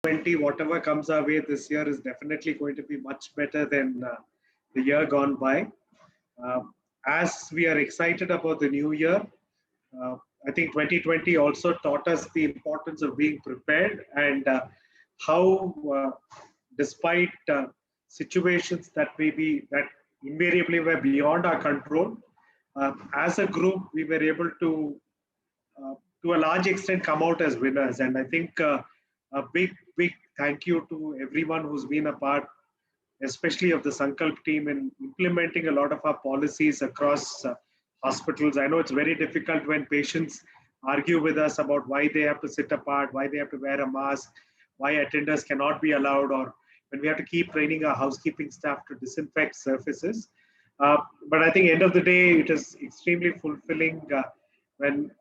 2020, whatever comes our way this year is definitely going to be much better than the year gone by. Uh, as we are excited about the new year, uh, I think 2020 also taught us the importance of being prepared and how, despite situations that maybe that invariably were beyond our control, as a group we were able uh, to a large extent come out as winners. And I think a big thank you to everyone who's been a part, especially of the SanQALP team, in implementing a lot of our policies across hospitals. I know it's very difficult when patients argue with us about why they have to sit apart, why they have to wear a mask, why attenders cannot be allowed, or when we have to keep training our housekeeping staff to disinfect surfaces. But I think end of the day, it is extremely fulfilling when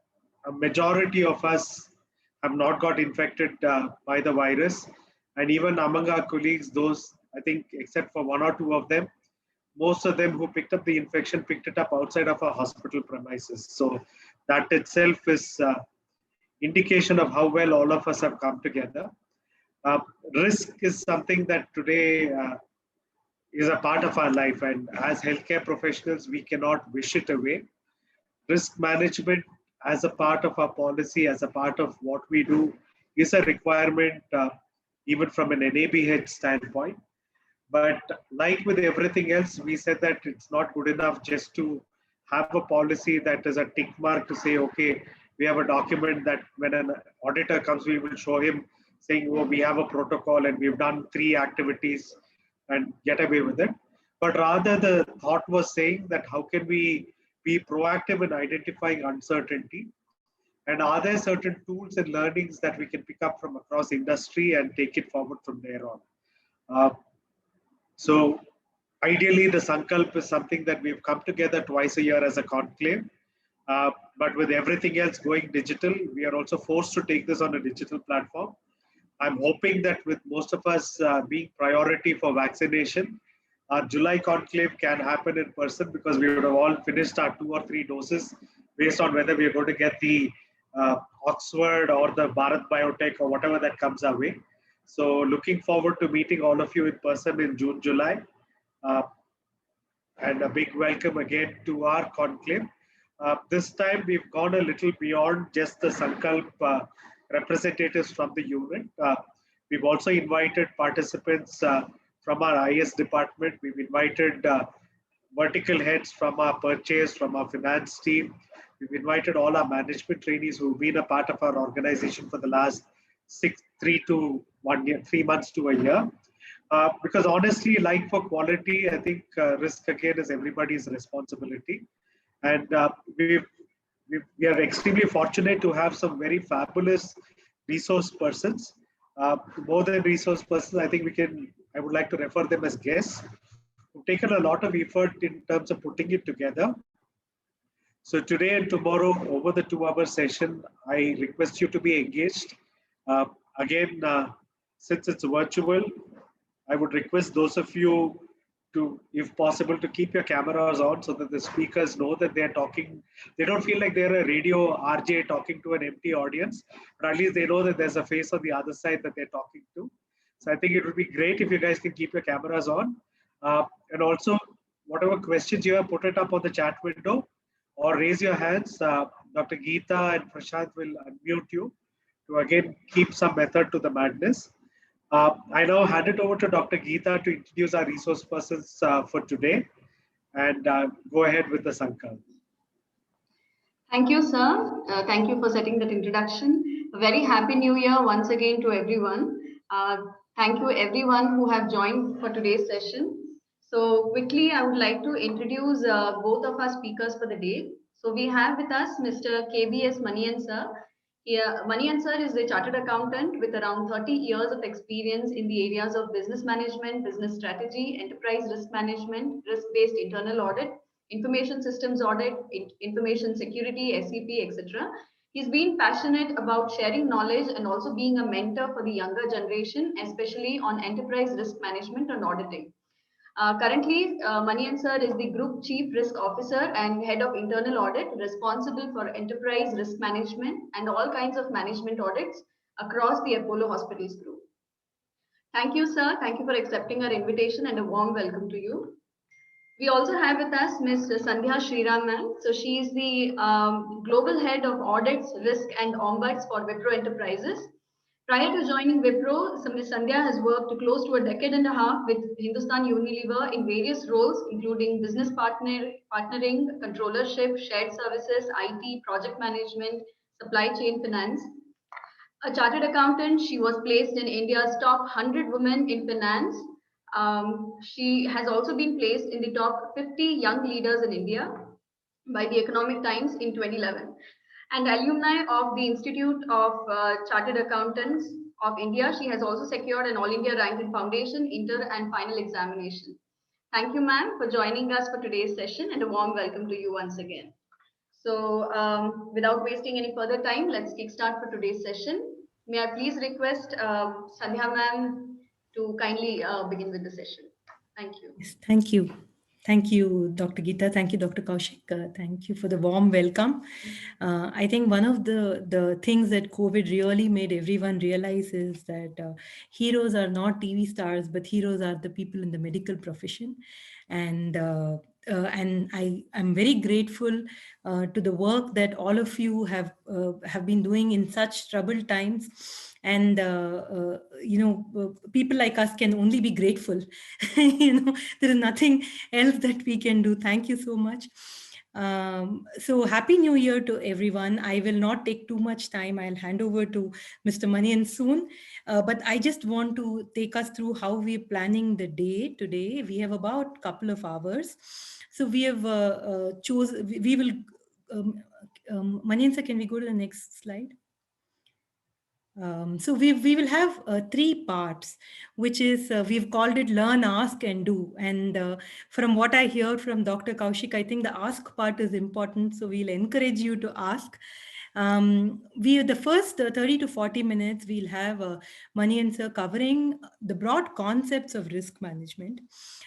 a majority of us have not got infected by the virus. And even among our colleagues, those, I think, except for one or two of them, most of them who picked up the infection picked it up outside of our hospital premises. So that itself is indication of how well all of us have come together. Uh, Risk is something that today is a part of our life, and as healthcare professionals, we cannot wish it away. Risk management as a part of our policy, as a part of what we do, is a requirement, even from an NABH standpoint. But like with everything else, we said that it's not good enough just to have a policy that is a tick mark to say, okay, we have a document that when an auditor comes, we will show him saying, oh, we have a protocol and we've done 3 activities and get away with it. But rather, the thought was saying that how can we be proactive in identifying uncertainty? And are there certain tools and learnings that we can pick up from across industry and take it forward from there on? Uh, so ideally, the SanQALP is something that we've come together twice a year as a conclave. But with everything else going digital, we are also forced to take this on a digital platform. I'm hoping that with most of us being priority for vaccination, our July conclave can happen in person because we would have all finished our 2 or 3 doses based on whether we are going to get the Oxford or the Bharat Biotech or whatever that comes our way. So looking forward to meeting all of you in person in June, July. Uh, and a big welcome again to our conclave. This time we've gone a little beyond just the SanQALP representatives from the unit. We've also invited participants from our IS department. We've invited vertical heads from our purchase, from our finance team. We've invited all our management trainees who've been a part of our organization for the last 3 months to a year. Because honestly, like for quality, I think risk again is everybody's responsibility. And we are extremely fortunate to have some very fabulous resource persons. More than resource persons, I would like to refer them as guests who've taken a lot of effort in terms of putting it together. So today and tomorrow, over the 2-hour session, I request you to be engaged. Again, since it's virtual, I would request those of you to, if possible, to keep your cameras on so that the speakers know that they're talking. They don't feel like they're a radio RJ talking to an empty audience, but at least they know that there's a face on the other side that they're talking to. So I think it would be great if you guys can keep your cameras on. And also, whatever questions you have, put it up on the chat window or raise your hands. Dr. Geeta and Prashant will unmute you to again keep some method to the madness. I now hand it over to Dr. Geeta to introduce our resource persons for today and go ahead with the SanQALP. Thank you, sir. Thank you for setting that introduction. A very happy new year once again to everyone. Thank you everyone who have joined for today's session. So quickly, I would like to introduce both of our speakers for the day. So we have with us Mr. KBS Manian, sir. Manian sir is a chartered accountant with around 30 years of experience in the areas of business management, business strategy, enterprise risk management, risk-based internal audit, information systems audit, information security, SCP, etc. He's been passionate about sharing knowledge and also being a mentor for the younger generation, especially on enterprise risk management and auditing. Currently, Manian sir is the Group Chief Risk Officer and Head of Internal Audit, responsible for enterprise risk management and all kinds of management audits across the Apollo Hospitals Group. Thank you, sir. Thank you for accepting our invitation and a warm welcome to you. We also have with us Ms. Sandhya Shriram ma'am. So she is the Global Head of Audits, Risk and Ombuds for Wipro Enterprises. Prior to joining Wipro, Ms. Sandhya has worked close to a decade and a half with Hindustan Unilever in various roles, including business partnering, controllership, shared services, IT, project management, supply chain finance. A chartered accountant, she was placed in India's top 100 women in finance. She has also been placed in the top 50 young leaders in India by the Economic Times in 2011. And alumni of the Institute of Chartered Accountants of India, she has also secured an All India rank in foundation, inter, and final examination. Thank you, ma'am, for joining us for today's session, and a warm welcome to you once again. So without wasting any further time, let's kickstart for today's session. May I please request Sandhya ma'am to kindly begin with the session. Thank you. Yes, thank you. Thank you, Dr. Geeta. Thank you, Dr. Kaushik. Thank you for the warm welcome. I think one of the things that COVID really made everyone realize is that heroes are not TV stars, but heroes are the people in the medical profession. And I'm very grateful to the work that all of you have been doing in such troubled times. And people like us can only be grateful. There is nothing else that we can do. Thank you so much. So happy new year to everyone. I will not take too much time. I'll hand over to Mr. Manian soon. But I just want to take us through how we're planning the day today. We have about a couple of hours. So we have we will, Manian sir, can we go to the next slide? So we will have three parts, which is we've called it learn, ask, and do. And from what I hear from Dr. Kaushik, I think the ask part is important. So we'll encourage you to ask. The first 30 to 40 minutes, we'll have Manian sir covering the broad concepts of risk management.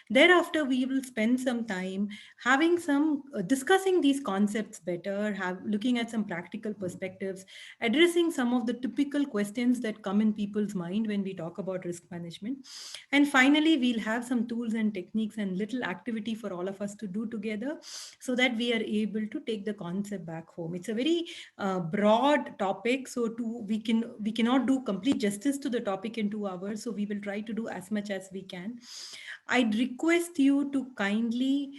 Thereafter, we will spend some time having some discussing these concepts better, looking at some practical perspectives, addressing some of the typical questions that come in people's mind when we talk about risk management. And finally, we'll have some tools and techniques and little activity for all of us to do together so that we are able to take the concept back home. It's a very broad topic, so we cannot do complete justice to the topic in 2 hours. So we will try to do as much as we can. I'd request you to kindly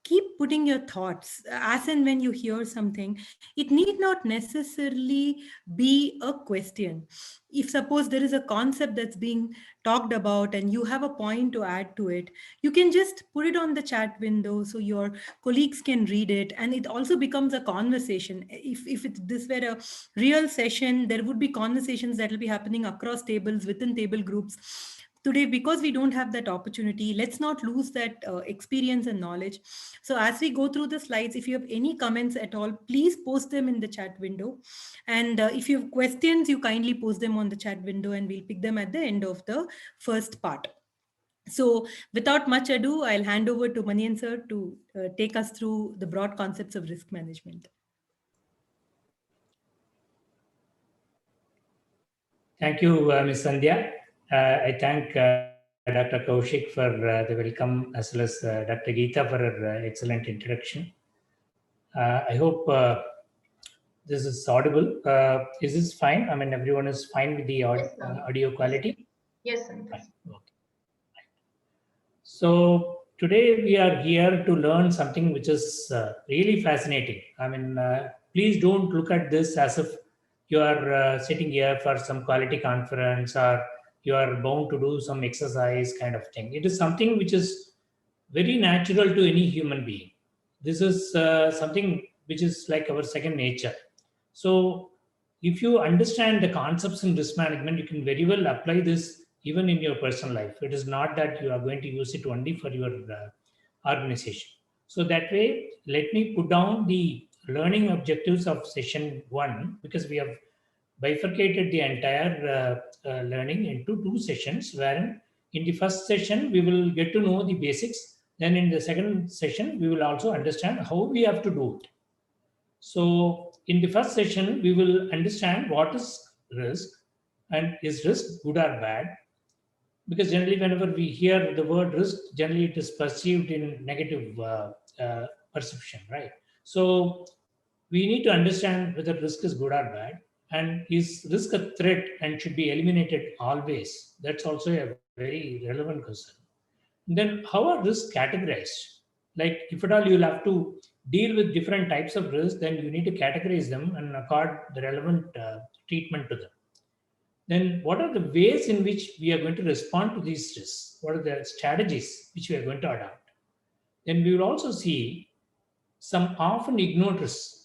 keep putting your thoughts as and when you hear something. It need not necessarily be a question. If suppose there is a concept that's being talked about and you have a point to add to it, you can just put it on the chat window so your colleagues can read it, and it also becomes a conversation. If this were a real session, there would be conversations that will be happening across tables, within table groups. Today, because we don't have that opportunity, let's not lose that experience and knowledge. So as we go through the slides, if you have any comments at all, please post them in the chat window. And if you have questions, you kindly post them on the chat window and we'll pick them at the end of the first part. So without much ado, I'll hand over to Manian sir to take us through the broad concepts of risk management. Thank you, Ms. Sandhya. I thank Dr. Kaushik for the welcome, as well as Dr. Geeta for her excellent introduction. I hope this is audible. Is this fine? I mean, everyone is fine with the Yes, audio quality? Yes, sir. Fine. Okay. So today we are here to learn something which is really fascinating. I mean, please don't look at this as if you are sitting here for some quality conference or you are bound to do some exercise kind of thing. It is something which is very natural to any human being. This is something which is like our second nature. So if you understand the concepts in risk management, you can very well apply this even in your personal life. It is not that you are going to use it only for your organization. So that way, let me put down the learning objectives of session 1, because we have bifurcated the entire learning into 2 sessions, wherein in the first session, we will get to know the basics. Then in the second session, we will also understand how we have to do it. So in the first session, we will understand what is risk and is risk good or bad. because generally whenever we hear the word risk, generally it is perceived in negative perception, right? So we need to understand whether risk is good or bad, and is risk a threat and should be eliminated always. That's also a very relevant question. Then how are risks categorized? Like if at all you'll have to deal with different types of risks, then you need to categorize them and accord the relevant treatment to them. Then what are the ways in which we are going to respond to these risks? What are the strategies which we are going to adopt? Then we will also see some often ignored risks.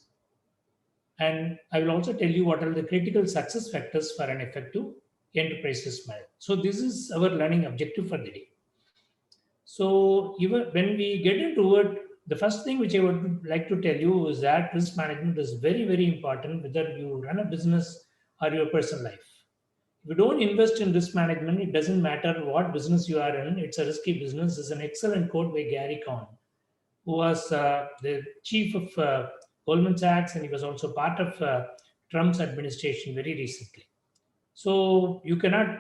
And I will also tell you what are the critical success factors for an effective enterprise risk management. So this is our learning objective for the day. So even when we get into it, the first thing which I would like to tell you is that risk management is very, very important, whether you run a business or your personal life. If you don't invest in risk management, it doesn't matter what business you are in, it's a risky business. There's an excellent quote by Gary Cohn, who was the chief of Goldman Sachs, and he was also part of Trump's administration very recently. So you cannot,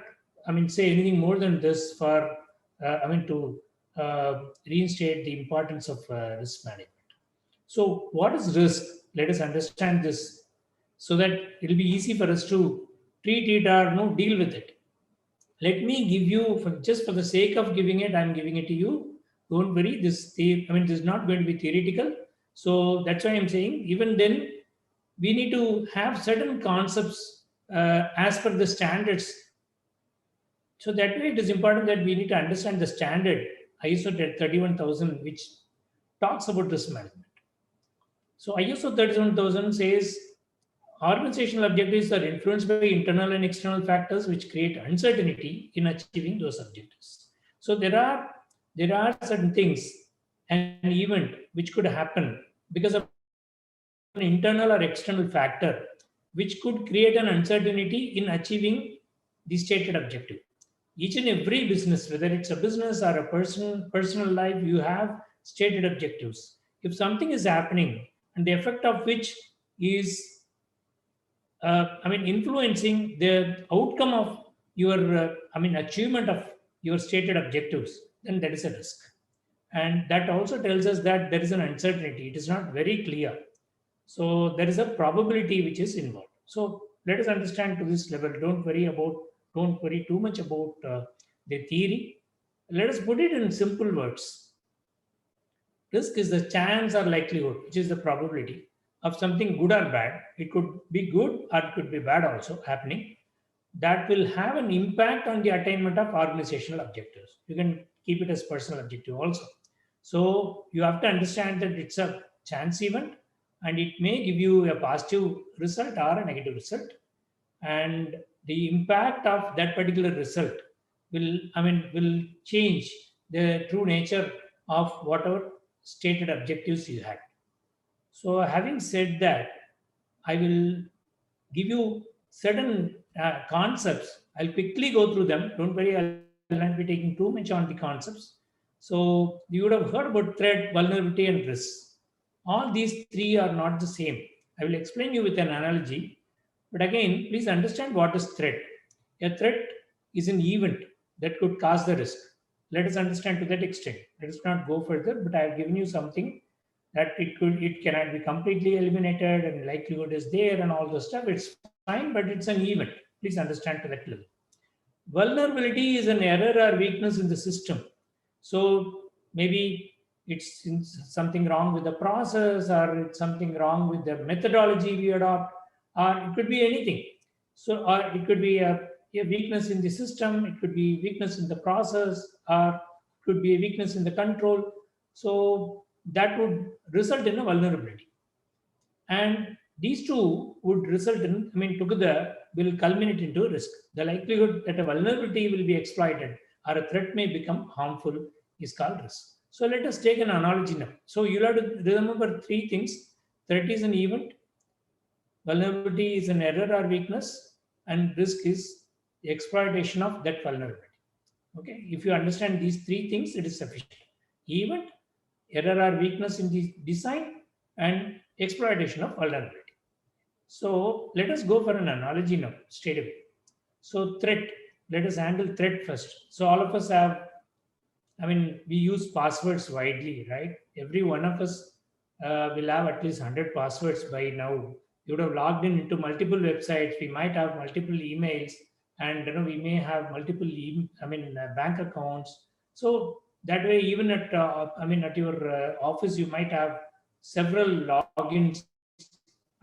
say anything more than this for, to reinstate the importance of risk management. So what is risk? Let us understand this so that it'll be easy for us to treat it or deal with it. Let me give you, just for the sake of giving it, I'm giving it to you. Don't worry, this is not going to be theoretical. So that's why I'm saying, even then, we need to have certain concepts as per the standards. So that way, it is important that we need to understand the standard ISO 31000, which talks about risk management. So ISO 31000 says organizational objectives are influenced by internal and external factors which create uncertainty in achieving those objectives. So there are certain things, an event which could happen because of an internal or external factor, which could create an uncertainty in achieving the stated objective. Each and every business, whether it's a business or a personal life, you have stated objectives. If something is happening and the effect of which is influencing the outcome of your, achievement of your stated objectives, then that is a risk. And that also tells us that there is an uncertainty. It is not very clear. So there is a probability which is involved. So let us understand to this level. Don't worry too much about the theory. Let us put it in simple words. Risk is the chance or likelihood, which is the probability of something good or bad. It could be good or it could be bad also happening. That will have an impact on the attainment of organizational objectives. You can keep it as personal objective also. So you have to understand that it's a chance event and it may give you a positive result or a negative result. And the impact of that particular result will change the true nature of whatever stated objectives you had. So having said that, I will give you certain concepts. I'll quickly go through them. Don't worry, I'll not be taking too much on the concepts. So you would have heard about threat, vulnerability, and risk. All these three are not the same. I will explain you with an analogy. But again, please understand what is threat. A threat is an event that could cause the risk. Let us understand to that extent. Let us not go further, but I have given you something that it cannot be completely eliminated and likelihood is there and all those stuff. It's fine, but it's an event. Please understand to that level. Vulnerability is an error or weakness in the system. So maybe it's something wrong with the process, or it's something wrong with the methodology we adopt, or it could be anything. So, or it could be a weakness in the system, it could be weakness in the process, or it could be a weakness in the control. So that would result in a vulnerability. And these two would result in, together will culminate into a risk. The likelihood that a vulnerability will be exploited or a threat may become harmful is called risk. So let us take an analogy now. So you'll have to remember three things. Threat is an event, vulnerability is an error or weakness, and risk is the exploitation of that vulnerability. Okay, if you understand these three things, it is sufficient. Event, error or weakness in the design, and exploitation of vulnerability. So let us go for an analogy now, straight away. So threat. let us handle threat first. So all of us have, I mean, we use passwords widely, right? Every one of us will have at least 100 passwords by now. You would have logged in into multiple websites. We might have multiple emails, and we may have multiple, bank accounts. So that way, even at, at your office, you might have several logins,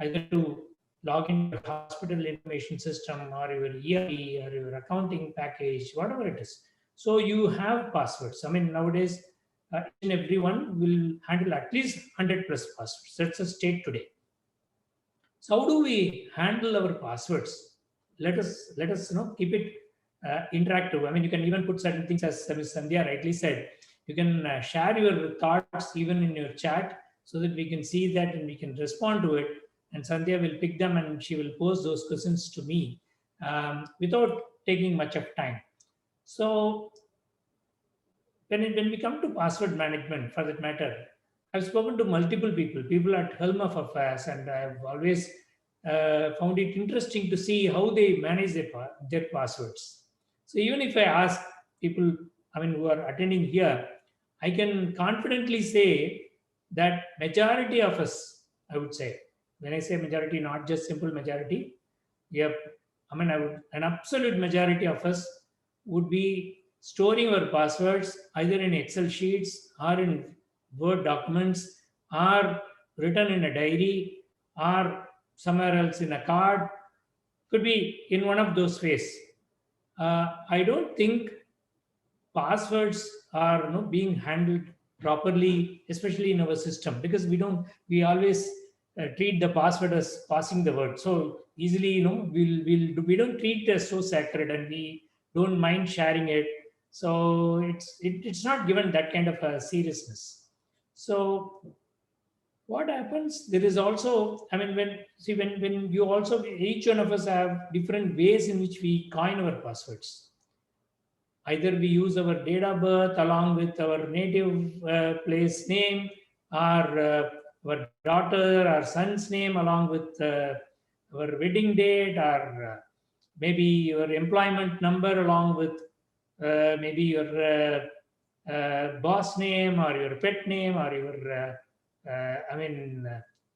either to log into your hospital information system or your ERP or your accounting package, whatever it is. So you have passwords. I mean, nowadays, each and everyone will handle at least 100 plus passwords. That's the state today. So how do we handle our passwords? Let us keep it interactive. I mean, you can even put certain things, as Ms. Sandhya rightly said. You can share your thoughts even in your chat so that we can see that and we can respond to it. And Sandhya will pick them and she will pose those questions to me without taking much of time. So when we come to password management, for that matter, I've spoken to multiple people at helm of affairs, and I've always found it interesting to see how they manage their passwords. So even if I ask people, I mean, who are attending here, I can confidently say that majority of us, I would say, when I say majority, not just simple majority, yep, an absolute majority of us would be storing our passwords either in Excel sheets or in Word documents or written in a diary or somewhere else in a card. Could be in one of those ways. I don't think passwords are being handled properly, especially in our system, because we always treat the password as passing the word so easily. We don't treat it as so sacred, and we don't mind sharing it. So it's not given that kind of a seriousness. So what happens, there is also, I mean, when you also, each one of us have different ways in which we coin our passwords. Either we use our date of birth along with our native place name, or our daughter or son's name along with our wedding date, or maybe your employment number along with maybe your boss name or your pet name or your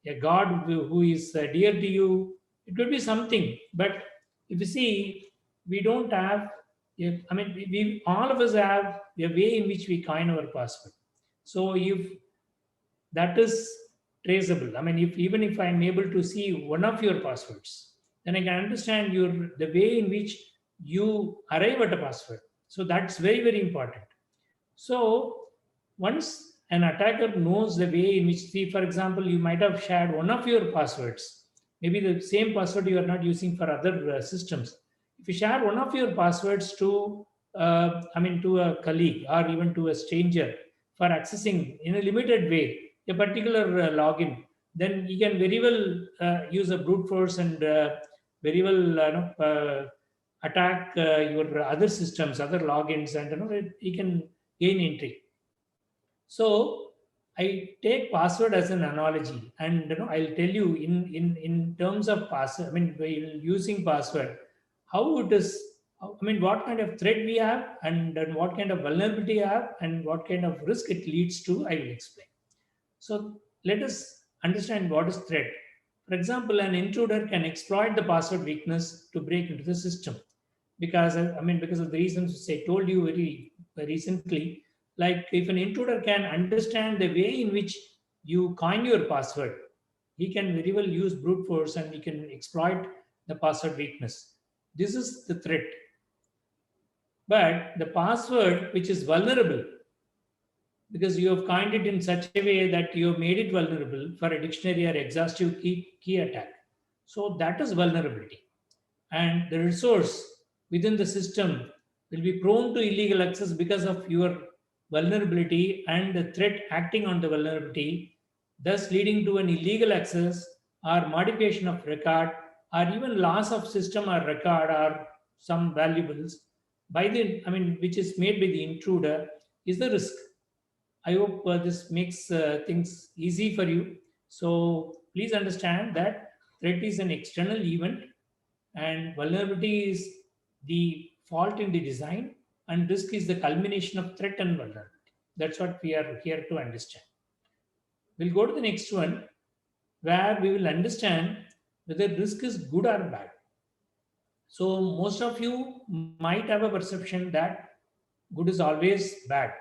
a god who is dear to you. It could be something, but if you see, we don't have, I mean, we all of us have a way in which we coin our password. So if that is traceable, I mean, even if I'm able to see one of your passwords, then I can understand the way in which you arrive at a password. So that's very, very important. So once an attacker knows the way in which, see, for example, you might have shared one of your passwords, maybe the same password you are not using for other systems. If you share one of your passwords to, to a colleague or even to a stranger for accessing in a limited way a particular login, then you can very well use a brute force and very well attack your other systems, other logins, and you can gain entry. So I take password as an analogy, and I'll tell you in terms of password. I mean, while using password, how it is. I mean, what kind of threat we have, and what kind of vulnerability we have, and what kind of risk it leads to. I will explain. So let us understand what is threat. For example, an intruder can exploit the password weakness to break into the system, because because of the reasons I told you very recently. Like, if an intruder can understand the way in which you coin your password, he can very well use brute force and he can exploit the password weakness. This is the threat. But the password which is vulnerable, because you have coined it in such a way that you have made it vulnerable for a dictionary or exhaustive key attack. So that is vulnerability. And the resource within the system will be prone to illegal access because of your vulnerability and the threat acting on the vulnerability, thus leading to an illegal access or modification of record or even loss of system or record or some valuables by which is made by the intruder, is the risk. I hope this makes things easy for you. So please understand that threat is an external event and vulnerability is the fault in the design, and risk is the culmination of threat and vulnerability. That's what we are here to understand. We'll go to the next one, where we will understand whether risk is good or bad. So most of you might have a perception that good is always bad.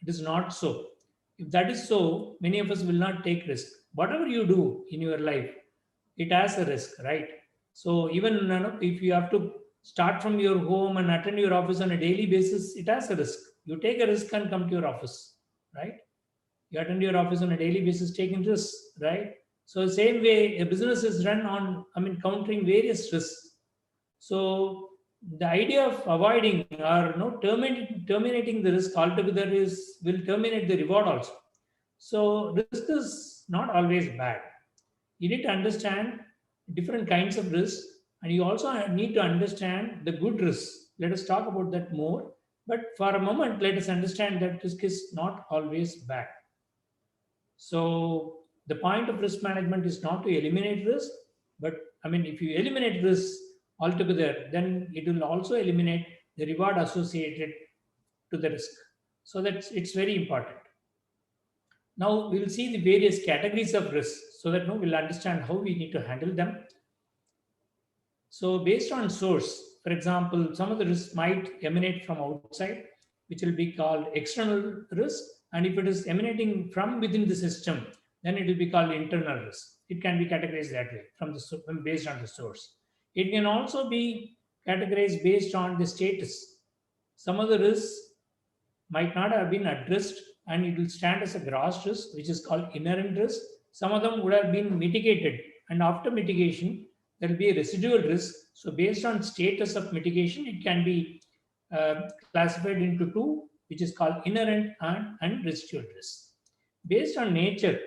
It is not so. If that is so, many of us will not take risk. Whatever you do in your life, it has a risk, right? So even if you have to start from your home and attend your office on a daily basis, it has a risk. You take a risk and come to your office, right? You attend your office on a daily basis, taking risks, right? So same way, a business is run on, countering various risks. So the idea of avoiding or terminating the risk altogether will terminate the reward also. So risk is not always bad. You need to understand different kinds of risk, and you also need to understand the good risk. Let us talk about that more. But for a moment, let us understand that risk is not always bad. So the point of risk management is not to eliminate risk, but if you eliminate risk altogether, then it will also eliminate the reward associated to the risk. So it's very important. Now we will see the various categories of risk, so that we'll understand how we need to handle them. So based on source, for example, some of the risks might emanate from outside, which will be called external risk. And if it is emanating from within the system, then it will be called internal risk. It can be categorized that way based on the source. It can also be categorized based on the status. Some of the risks might not have been addressed, and it will stand as a gross risk, which is called inherent risk. Some of them would have been mitigated, and after mitigation, there will be a residual risk. So based on status of mitigation, it can be classified into two, which is called inherent and residual risk. Based on nature,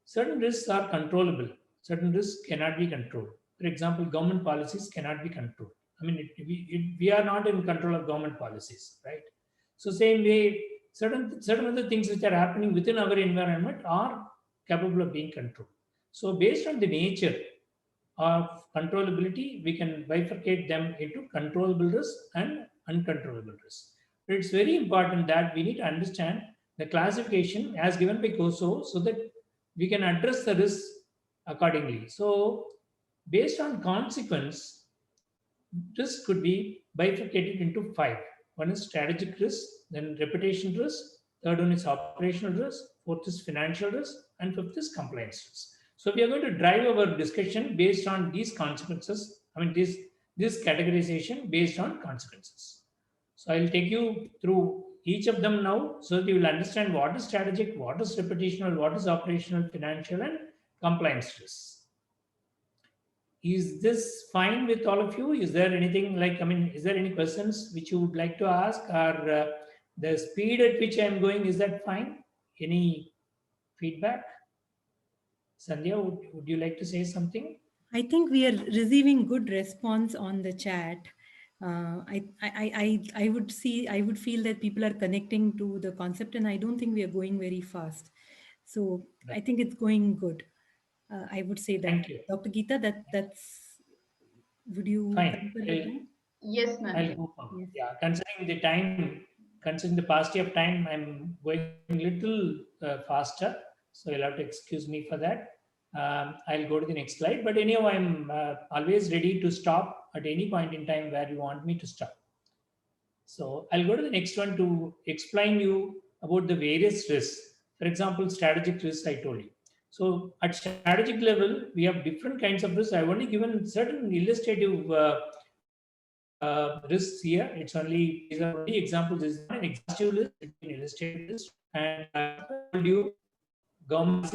certain risks are controllable, certain risks cannot be controlled. For example, government policies cannot be controlled. We are not in control of government policies, right? So same way, certain other things which are happening within our environment are capable of being controlled. So based on the nature of controllability, we can bifurcate them into controllable risk and uncontrollable risk. But it's very important that we need to understand the classification as given by COSO, so that we can address the risk accordingly. So based on consequence, risk could be bifurcated into 5. One is strategic risk, then reputation risk, third one is operational risk, fourth is financial risk, and fifth is compliance risk. So we are going to drive our discussion based on these consequences. This categorization based on consequences. So I'll take you through each of them now, so that you will understand what is strategic, what is reputational, what is operational, financial, and compliance risk. Is this fine with all of you? Is there anything is there any questions which you would like to ask, or the speed at which I'm going, is that fine? Any feedback? Sandhya, would you like to say something? I think we are receiving good response on the chat. I would feel that people are connecting to the concept, and I don't think we are going very fast. So I think it's going good. I would say that. Thank you. Dr. Geeta, would you Fine. concur with that? Yes, ma'am. I'll go forward. Yes. Yeah, considering the paucity of time, I'm going a little faster, so you'll have to excuse me for that. I'll go to the next slide, but anyhow, I'm always ready to stop at any point in time where you want me to stop. So I'll go to the next one to explain you about the various risks. For example, strategic risks, I told you. So at strategic level, we have different kinds of risks. I've only given certain illustrative risks here. These are only examples. This is not an exhaustive list, it's an illustrative list. And I told you government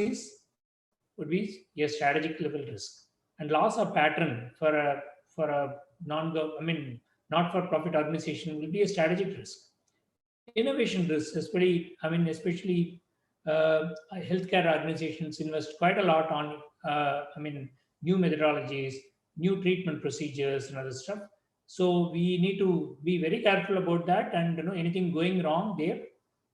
would be a strategic level risk. And loss of pattern for a not-for-profit organization will be a strategic risk. Innovation risk, especially healthcare organizations invest quite a lot on new methodologies, new treatment procedures, and other stuff. So we need to be very careful about that, and anything going wrong there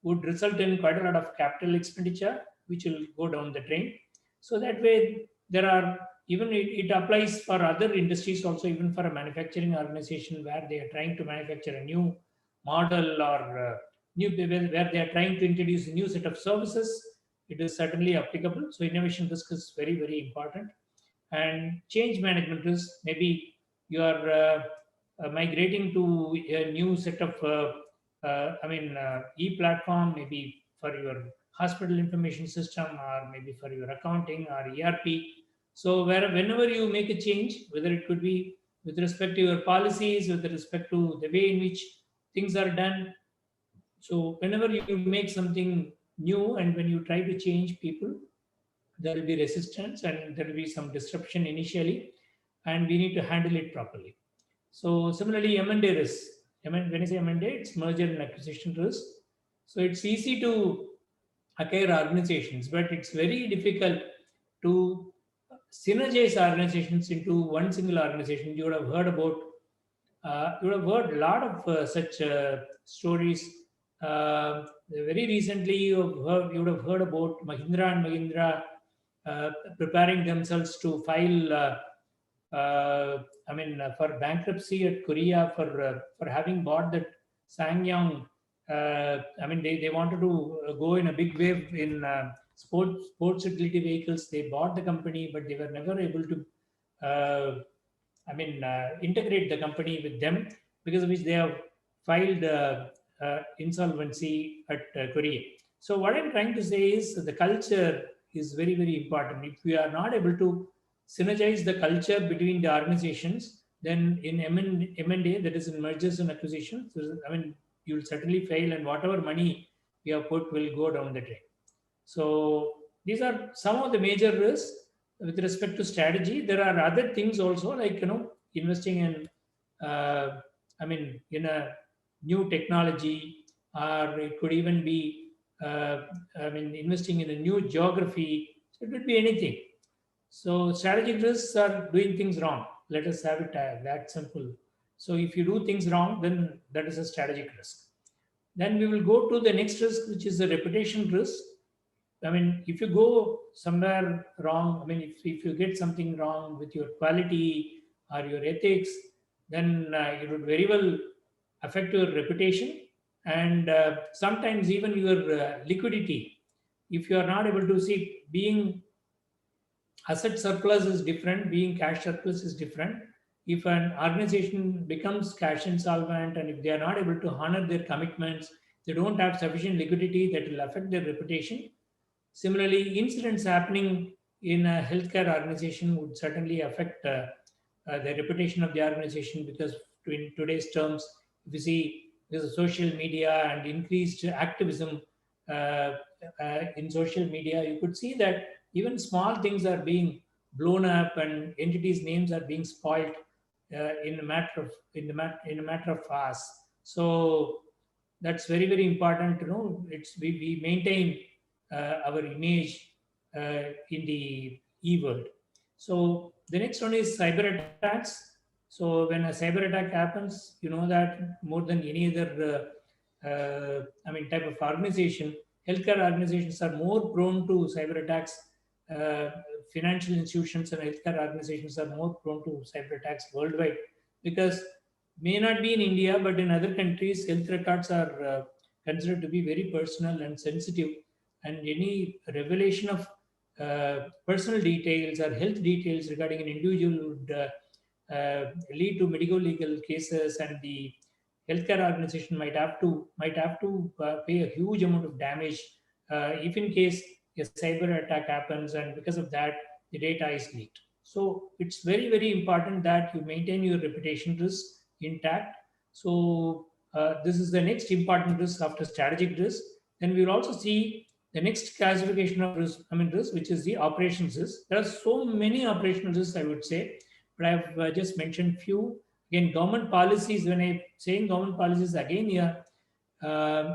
would result in quite a lot of capital expenditure, which will go down the drain. So that way, there are even it applies for other industries also, even for a manufacturing organization where they are trying to manufacture a new model or where they are trying to introduce a new set of services. It is certainly applicable. So innovation risk is very, very important. And change management risk, maybe you are migrating to a new set of e-platform, maybe for your hospital information system, or maybe for your accounting or ERP. So whenever you make a change, whether it could be with respect to your policies, with respect to the way in which things are done. So whenever you make something new and when you try to change people, there will be resistance and there will be some disruption initially, and we need to handle it properly. So similarly, M&A risk. When I say M&A, it's merger and acquisition risk. So it's easy to acquire organizations, but it's very difficult to synergize organizations into one single organization. You would have heard about, you would have heard a lot of such stories. Very recently, you would have heard about Mahindra and Mahindra preparing themselves to file, for bankruptcy at Korea for having bought that SanQALP. They wanted to go in a big wave in sports utility vehicles. They bought the company, but they were never able to integrate the company with them, because of which they have filed insolvency at Korea. So what I'm trying to say is the culture is very, very important. If we are not able to synergize the culture between the organizations, then in M&A, that is in mergers and acquisitions, you will certainly fail, and whatever money you have put will go down the drain. So these are some of the major risks with respect to strategy. There are other things also, like investing in in a new technology, or it could even be investing in a new geography. So it could be anything. So strategic risks are doing things wrong. Let us have it that simple. So if you do things wrong, then that is a strategic risk. Then we will go to the next risk, which is the reputation risk. If you go somewhere wrong, if you get something wrong with your quality or your ethics, then it would very well affect your reputation, and sometimes even your liquidity. If you are not able to see, being asset surplus is different, being cash surplus is different. If an organization becomes cash insolvent, and if they are not able to honor their commitments, they don't have sufficient liquidity, that will affect their reputation. Similarly, incidents happening in a healthcare organization would certainly affect the reputation of the organization, because in today's terms, if you see there's social media and increased activism in social media, you could see that even small things are being blown up and entities' names are being spoiled in a matter of hours. So that's very, very important to know. We maintain our image in the e-world. So the next one is cyber attacks. So when a cyber attack happens, you know that more than any other type of organization, healthcare organizations are more prone to cyber attacks. Financial institutions and healthcare organizations are more prone to cyber attacks worldwide, because may not be in India, but in other countries, health records are considered to be very personal and sensitive, and any revelation of personal details or health details regarding an individual would lead to medical legal cases, and the healthcare organization might have to pay a huge amount of damage if in case a cyber attack happens, and because of that the data is leaked. So it's very, very important that you maintain your reputation risk intact. So this is the next important risk after strategic risk. Then we will also see the next classification of risk, which is the operations risk. There are so many operational risks, I would say, but I've just mentioned few. Again, government policies, when I'm saying government policies again here,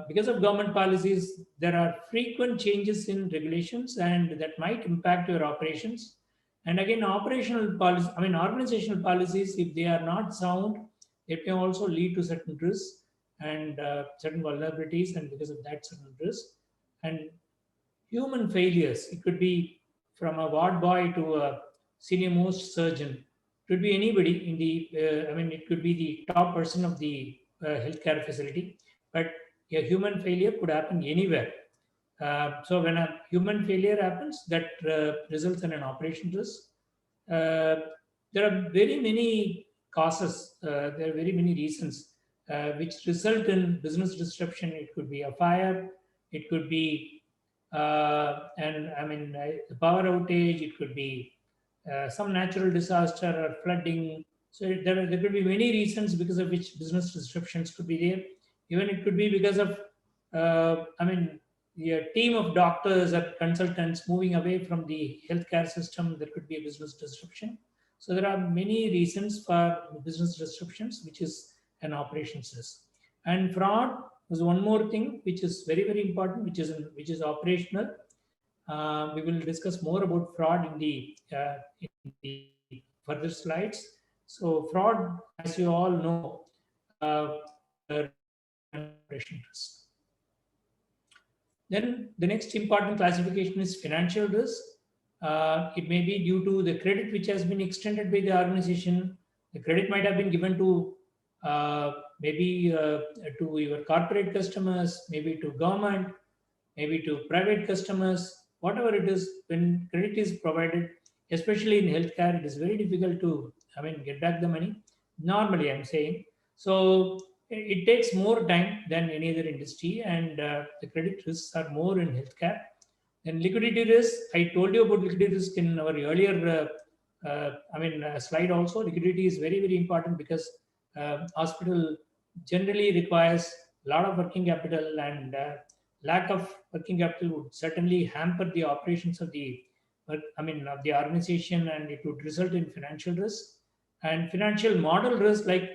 because of government policies, there are frequent changes in regulations, and that might impact your operations. And again, operational policies, organizational policies, if they are not sound, it can also lead to certain risks and certain vulnerabilities, and because of that, certain risks. And human failures, it could be from a ward boy to a senior most surgeon. It could be anybody in the, it could be the top person of the healthcare facility, but a human failure could happen anywhere. So when a human failure happens, that results in an operation risk. There are very many causes, there are very many reasons which result in business disruption. It could be a fire, it could be a power outage, it could be some natural disaster or flooding. So there could be many reasons because of which business disruptions could be there. Even it could be because of, a team of doctors or consultants moving away from the healthcare system. There could be a business disruption. So there are many reasons for business disruptions, which is an operations risk. And fraud is one more thing which is very, very important, which is operational. We will discuss more about fraud in the further slides. So fraud, as you all know, operation risk. Then the next important classification is financial risk. It may be due to the credit which has been extended by the organization. The credit might have been given to to your corporate customers, maybe to government, maybe to private customers, whatever it is. When credit is provided, especially in healthcare, it is very difficult to get back the money. Normally, I'm saying. So it takes more time than any other industry, and the credit risks are more in healthcare. Then liquidity risk, I told you about liquidity risk in our earlier slide also. Liquidity is very, very important because hospital generally requires a lot of working capital, and lack of working capital would certainly hamper the operations of the organization, and it would result in financial risk and financial model risk. Like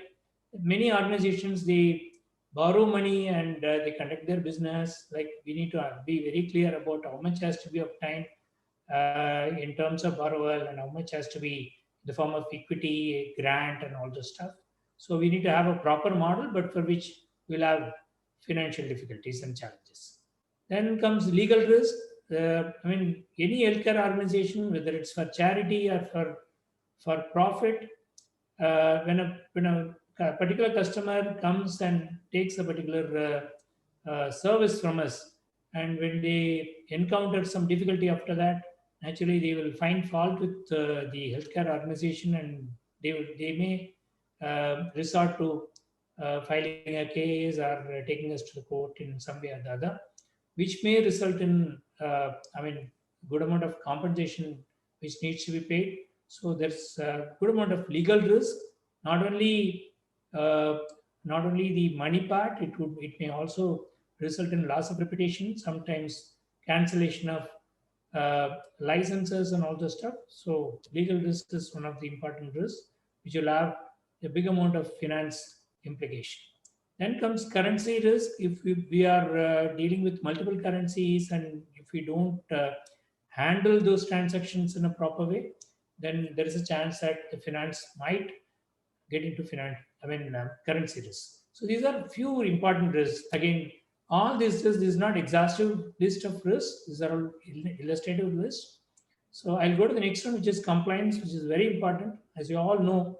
many organizations, they borrow money and they conduct their business. Like we need to be very clear about how much has to be obtained in terms of borrowal and how much has to be in the form of equity, grant, and all this stuff. So we need to have a proper model, but for which we'll have financial difficulties and challenges. Then comes legal risk. Any healthcare organization, whether it's for charity or for profit, when a particular customer comes and takes a particular service from us, and when they encounter some difficulty after that, naturally they will find fault with the healthcare organization, and they may resort to filing a case or taking us to the court in some way or the other, which may result in good amount of compensation which needs to be paid. So there's a good amount of legal risk. Not only the money part, it may also result in loss of reputation, sometimes cancellation of licenses and all the stuff. So legal risk is one of the important risks which will have a big amount of finance implication. Then comes currency risk. If we are dealing with multiple currencies, and if we don't handle those transactions in a proper way, then there is a chance that the finance might get into currency risk. So these are few important risks. Again, all this is not exhaustive list of risks. These are all illustrative lists. So I'll go to the next one, which is compliance, which is very important. As you all know,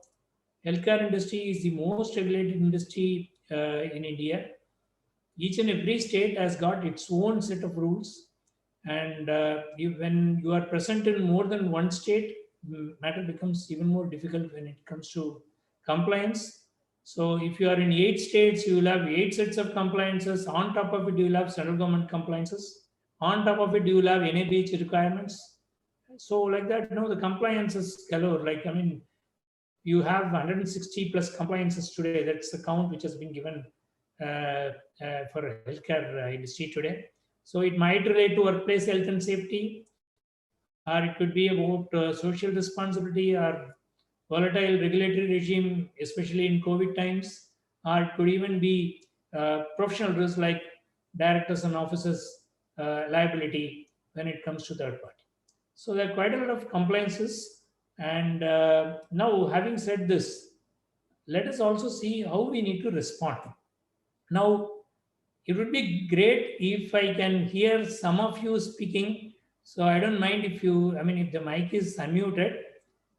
healthcare industry is the most regulated industry in India. Each and every state has got its own set of rules, and when you are present in more than one state, matter becomes even more difficult when it comes to compliance. So if you are in 8 states, you will have 8 sets of compliances. On top of it, you will have central government compliances. On top of it, you will have NABH requirements. So like that, the compliance is galore. You have 160 plus compliances today. That's the count which has been given for healthcare industry today. So it might relate to workplace health and safety, or it could be about social responsibility or volatile regulatory regime, especially in COVID times, or it could even be professional risk like directors and officers liability when it comes to third party. So there are quite a lot of compliances. And now, having said this, let us also see how we need to respond. Now, it would be great if I can hear some of you speaking. So I don't mind if if the mic is unmuted.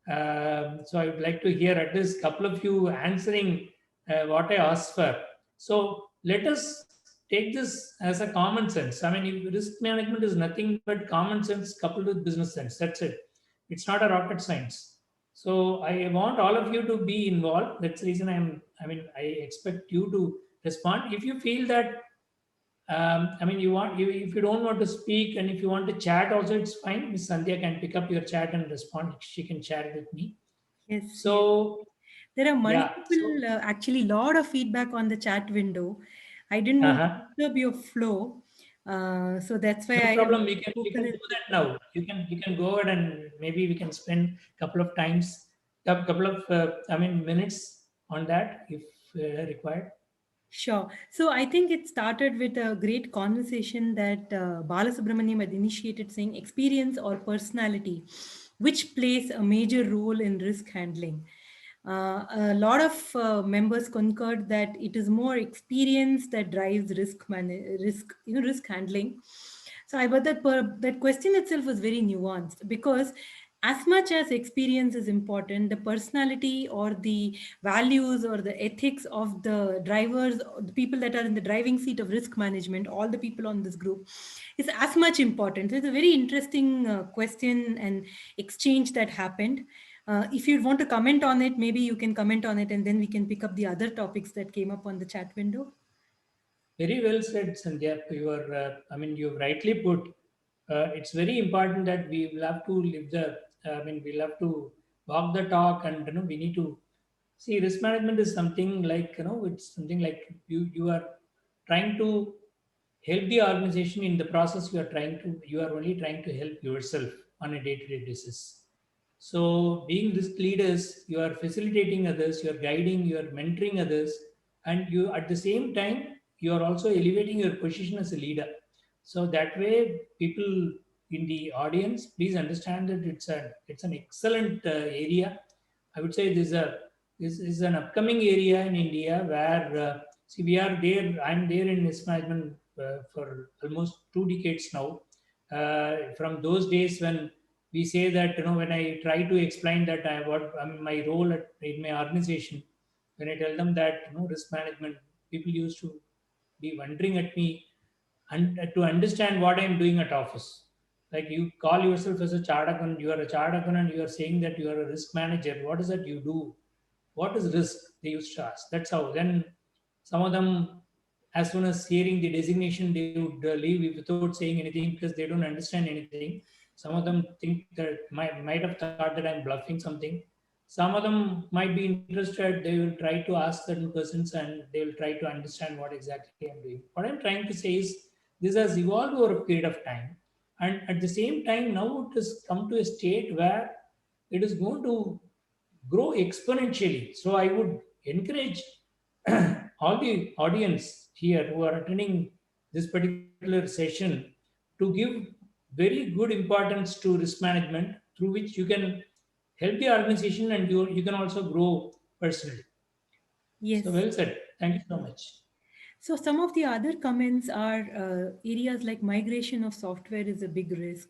So I would like to hear at least a couple of you answering what I asked for. So let us take this as a common sense. I mean, if risk management is nothing but common sense coupled with business sense. That's it. It's not a rocket science. So I want all of you to be involved. That's the reason I expect you to respond. If you feel that if you don't want to speak and if you want to chat also, it's fine. Miss Sandhya can pick up your chat and respond. She can share it with me. Yes, yes. So There are yeah, so multiple, actually, lot of feedback on the chat window. I didn't want to uh-huh. disturb your flow, so that's why No I have problem. We can spoken. do that now. You can go ahead and maybe we can spend couple of times, couple of minutes on that if required. Sure. So I think it started with a great conversation that Balasubramaniam had initiated, saying experience or personality, which plays a major role in risk handling. A lot of members concurred that it is more experience that drives risk handling. So I but that question itself was very nuanced, because as much as experience is important, the personality or the values or the ethics of the drivers, or the people that are in the driving seat of risk management, all the people on this group, is as much important. So it's a very interesting question and exchange that happened. If you want to comment on it, maybe you can comment on it, and then we can pick up the other topics that came up on the chat window. Very well said, Sandhya. You've rightly put. It's very important that we will have to live the. We'll have to walk the talk, and we need to see. Risk management is something like it's something like you are trying to help the organization in the process. You are only trying to help yourself on a day-to-day basis. So, being risk leaders, you are facilitating others, you are guiding, you are mentoring others, and you at the same time you are also elevating your position as a leader. So that way, people in the audience, please understand that it's an excellent area. I would say this is an upcoming area in India where see we are there. I'm there in risk management for almost 2 decades now. From those days when we say that when I try to explain that my role in my organization, when I tell them that risk management, people used to be wondering at me and to understand what I'm doing at office. Like you call yourself as a chartered accountant, you are a chartered accountant, you are saying that you are a risk manager. What is that you do? What is risk? They used to ask. That's how. Then some of them, as soon as hearing the designation, they would leave without saying anything because they don't understand anything. Some of them think that might have thought that I'm bluffing something. Some of them might be interested. They will try to ask certain questions and they will try to understand what exactly I'm doing. What I'm trying to say is this has evolved over a period of time. And at the same time, now it has come to a state where it is going to grow exponentially. So I would encourage all the audience here who are attending this particular session to give very good importance to risk management through which you can help the organization and you can also grow personally. So Yes. well said. Thank you so much. So some of the other comments are areas like migration of software is a big risk.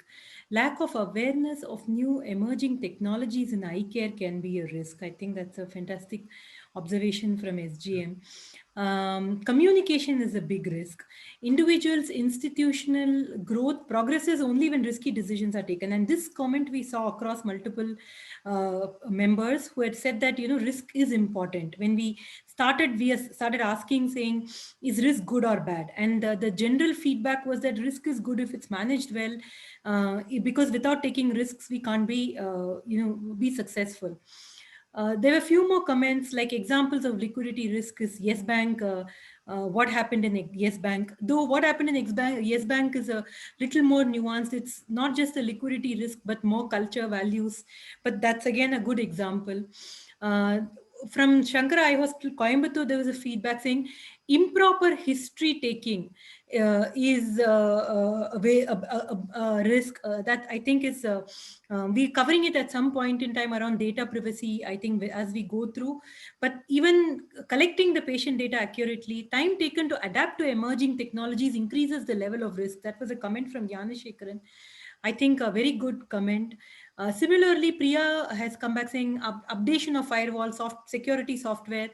Lack of awareness of new emerging technologies in eye care can be a risk. I think that's a fantastic observation from SGM. Communication is a big risk. Individuals' institutional growth progresses only when risky decisions are taken. And this comment we saw across multiple members who had said that risk is important. When we started asking, saying, is risk good or bad? And the general feedback was that risk is good if it's managed well, because without taking risks we can't be successful. There were a few more comments, like examples of liquidity risk is Yes Bank. What happened in Yes Bank? Though what happened in Yes Bank is a little more nuanced. It's not just a liquidity risk, but more culture values. But that's again a good example. Uh, from Shankara Eye Hospital, Coimbatore, there was a feedback saying improper history taking is a risk that I think is we're covering it at some point in time around data privacy, I think, as we go through. But even collecting the patient data accurately, time taken to adapt to emerging technologies increases the level of risk. That was a comment from Yanashekaran. I think a very good comment. Similarly, Priya has come back saying updation of firewall security software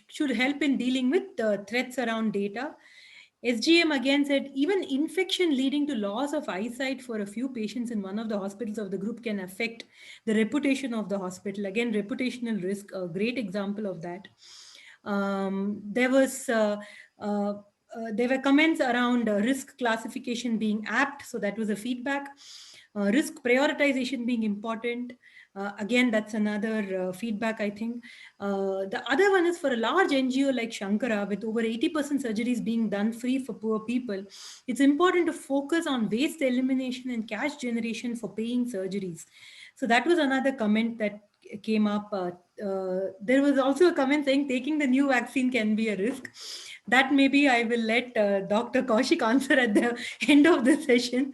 should help in dealing with threats around data. SGM again said even infection leading to loss of eyesight for a few patients in one of the hospitals of the group can affect the reputation of the hospital. Again, reputational risk, a great example of that. There were comments around risk classification being apt, so that was a feedback. Risk prioritization being important. Again, that's another feedback, I think. The other one is for a large NGO like Shankara, with over 80% surgeries being done free for poor people, it's important to focus on waste elimination and cash generation for paying surgeries. So that was another comment that came up. There was also a comment saying taking the new vaccine can be a risk. That maybe I will let Dr. Kaushik answer at the end of the session.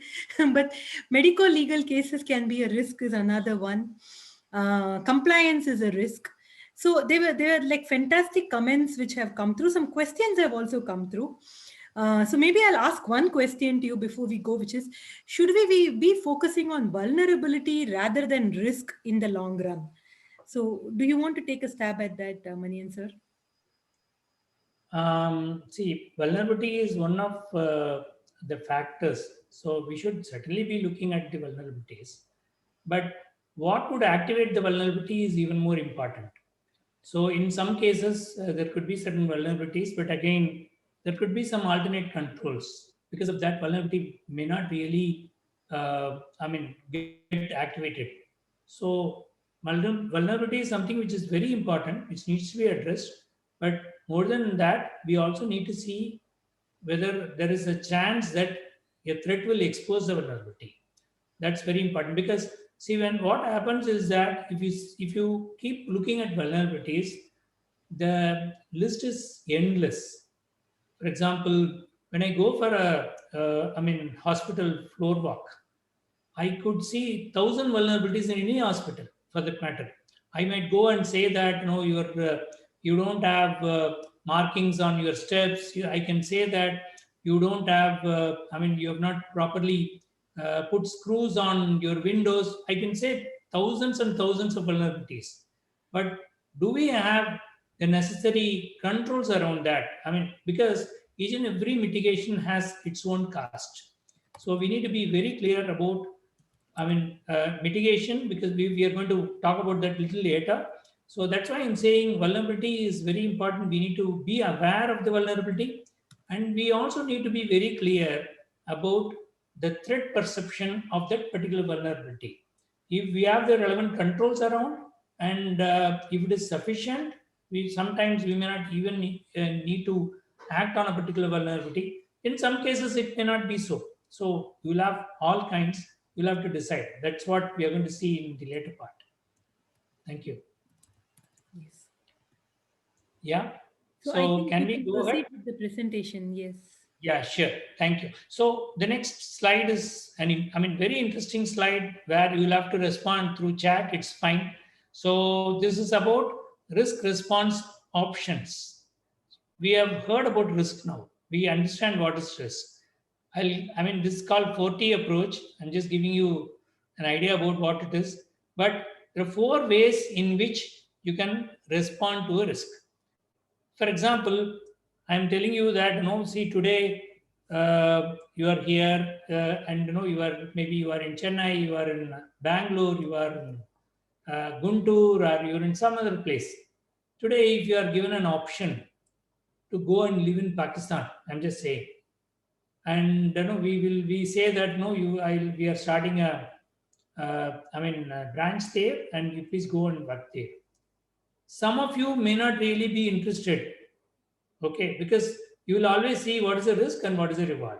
But medical legal cases can be a risk is another one. Compliance is a risk. So there were like fantastic comments which have come through. Some questions have also come through. So maybe I'll ask one question to you before we go, which is, should we be focusing on vulnerability rather than risk in the long run? So do you want to take a stab at that, Manian sir? See, vulnerability is one of the factors. So we should certainly be looking at the vulnerabilities. But what would activate the vulnerability is even more important. So in some cases, there could be certain vulnerabilities, but again, there could be some alternate controls. Because of that, vulnerability may not really, get activated. So vulnerability is something which is very important, which needs to be addressed. But more than that, we also need to see whether there is a chance that a threat will expose the vulnerability. That's very important, because see, when what happens is that if you keep looking at vulnerabilities, the list is endless. For example, when I go for a hospital floor walk, I could see 1,000 vulnerabilities in any hospital, for that matter. I might go and say that no, you don't have markings on your steps. I can say that you don't have. You have not properly put screws on your windows. I can say thousands and thousands of vulnerabilities. But do we have the necessary controls around that? Because each and every mitigation has its own cost. So we need to be very clear about mitigation, because we are going to talk about that little later. So that's why I'm saying vulnerability is very important. We need to be aware of the vulnerability, and we also need to be very clear about the threat perception of that particular vulnerability. If we have the relevant controls around, and if it is sufficient, we may not even need to act on a particular vulnerability. In some cases, it may not be so. So you will have all kinds. You'll have to decide. That's what we are going to see in the later part. Thank you. Yes. Yeah. So So I think can we we can go proceed ahead? with the presentation. Yes. Yeah, sure. Thank you. So the next slide is very interesting slide where you will have to respond through chat. It's fine. So this is about risk response options. We have heard about risk now. We understand what is risk. This is called 4T approach. I'm just giving you an idea about what it is. But there are 4 ways in which you can respond to a risk. For example, I'm telling you that see today you are here and you are in Chennai, you are in Bangalore, you are in Guntur, or you're in some other place. Today, if you are given an option to go and live in Pakistan, I'm just saying, and we say that we are starting a branch there, and you please go and work there. Some of you may not really be interested, okay, because you will always see what is the risk and what is the reward.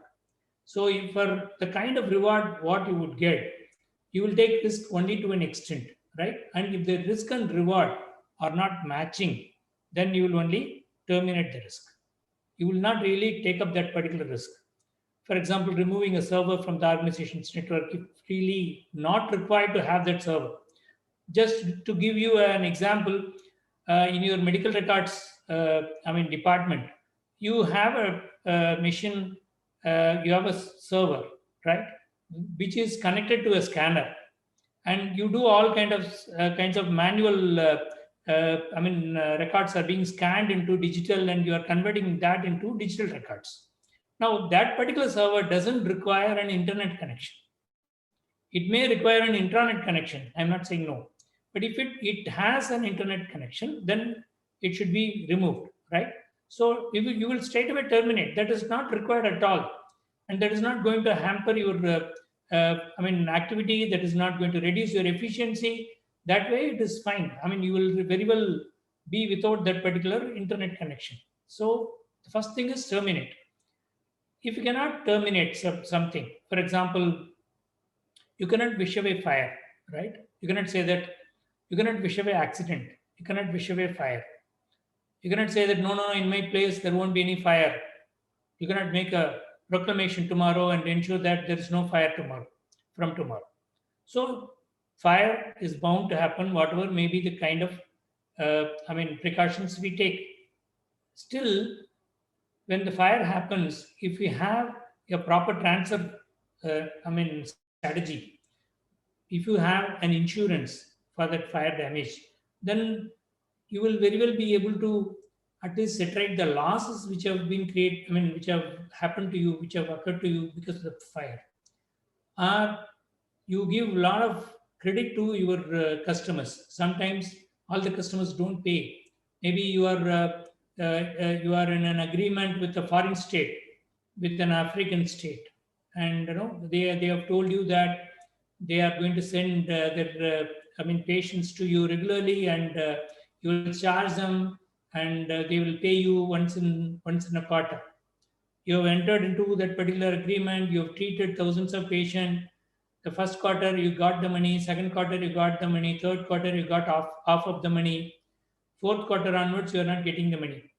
So if for the kind of reward what you would get, you will take risk only to an extent, right? And if the risk and reward are not matching, then you will only terminate the risk. You will not really take up that particular risk. For example, removing a server from the organization's network, if really not required to have that server. Just to give you an example, in your medical records department, you have a machine, you have a server, right? which is connected to a scanner, and you do all kinds of manual records are being scanned into digital, and you are converting that into digital records. Now that particular server doesn't require an internet connection. It may require an intranet connection. I'm not saying no. But if it has an internet connection, then it should be removed, right? So you will straight away terminate. That is not required at all. And that is not going to hamper your activity. That is not going to reduce your efficiency. That way it is fine. I mean, you will very well be without that particular internet connection. So the first thing is terminate. If you cannot terminate something, for example, you cannot wish away fire, right? You cannot say that, you cannot wish away accident, you cannot wish away fire. You cannot say that, no, in my place there won't be any fire. You cannot make a proclamation tomorrow and ensure that there is no fire from tomorrow. So fire is bound to happen, whatever may be the kind of precautions we take. Still, when the fire happens, if we have a proper transfer strategy, if you have an insurance for that fire damage, then you will very well be able to at least separate the losses which have been created, which have happened to you, which have occurred to you because of the fire. You give a lot of credit to your customers. Sometimes all the customers don't pay. Maybe you are in an agreement with a foreign state, with an African state, and they have told you that they are going to send their patients to you regularly, and you will charge them, and they will pay you once in a quarter. You have entered into that particular agreement. You have treated thousands of patients. The first quarter you got the money, second quarter you got the money, third quarter you got half of the money, fourth quarter onwards you are not getting the money.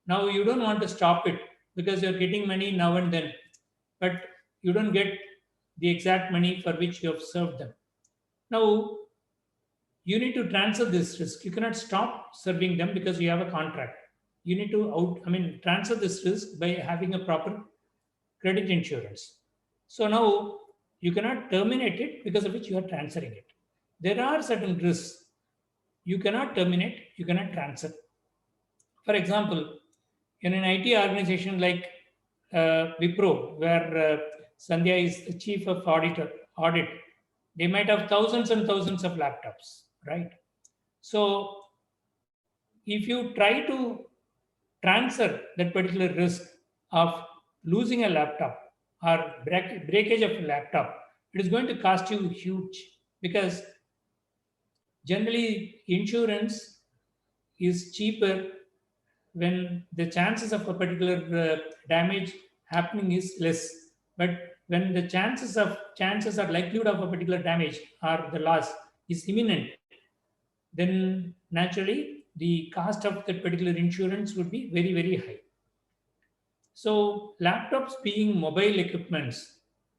Now you don't want to stop it because you're getting money now and then, but you don't get the exact money for which you have served them. Now you need to transfer this risk. You cannot stop serving them because you have a contract. You need to transfer this risk by having a proper credit insurance. So now you cannot terminate it because of which you are transferring it. There are certain risks you cannot terminate, you cannot transfer. For example, in an IT organization like Wipro, where Sandhya is the chief of audit, they might have thousands and thousands of laptops, right? So if you try to transfer that particular risk of losing a laptop or breakage of a laptop, it is going to cost you huge, because generally insurance is cheaper when the chances of a particular damage happening is less. But when the chances or likelihood of a particular damage or the loss is imminent, then naturally the cost of that particular insurance would be very, very high. So laptops being mobile equipments,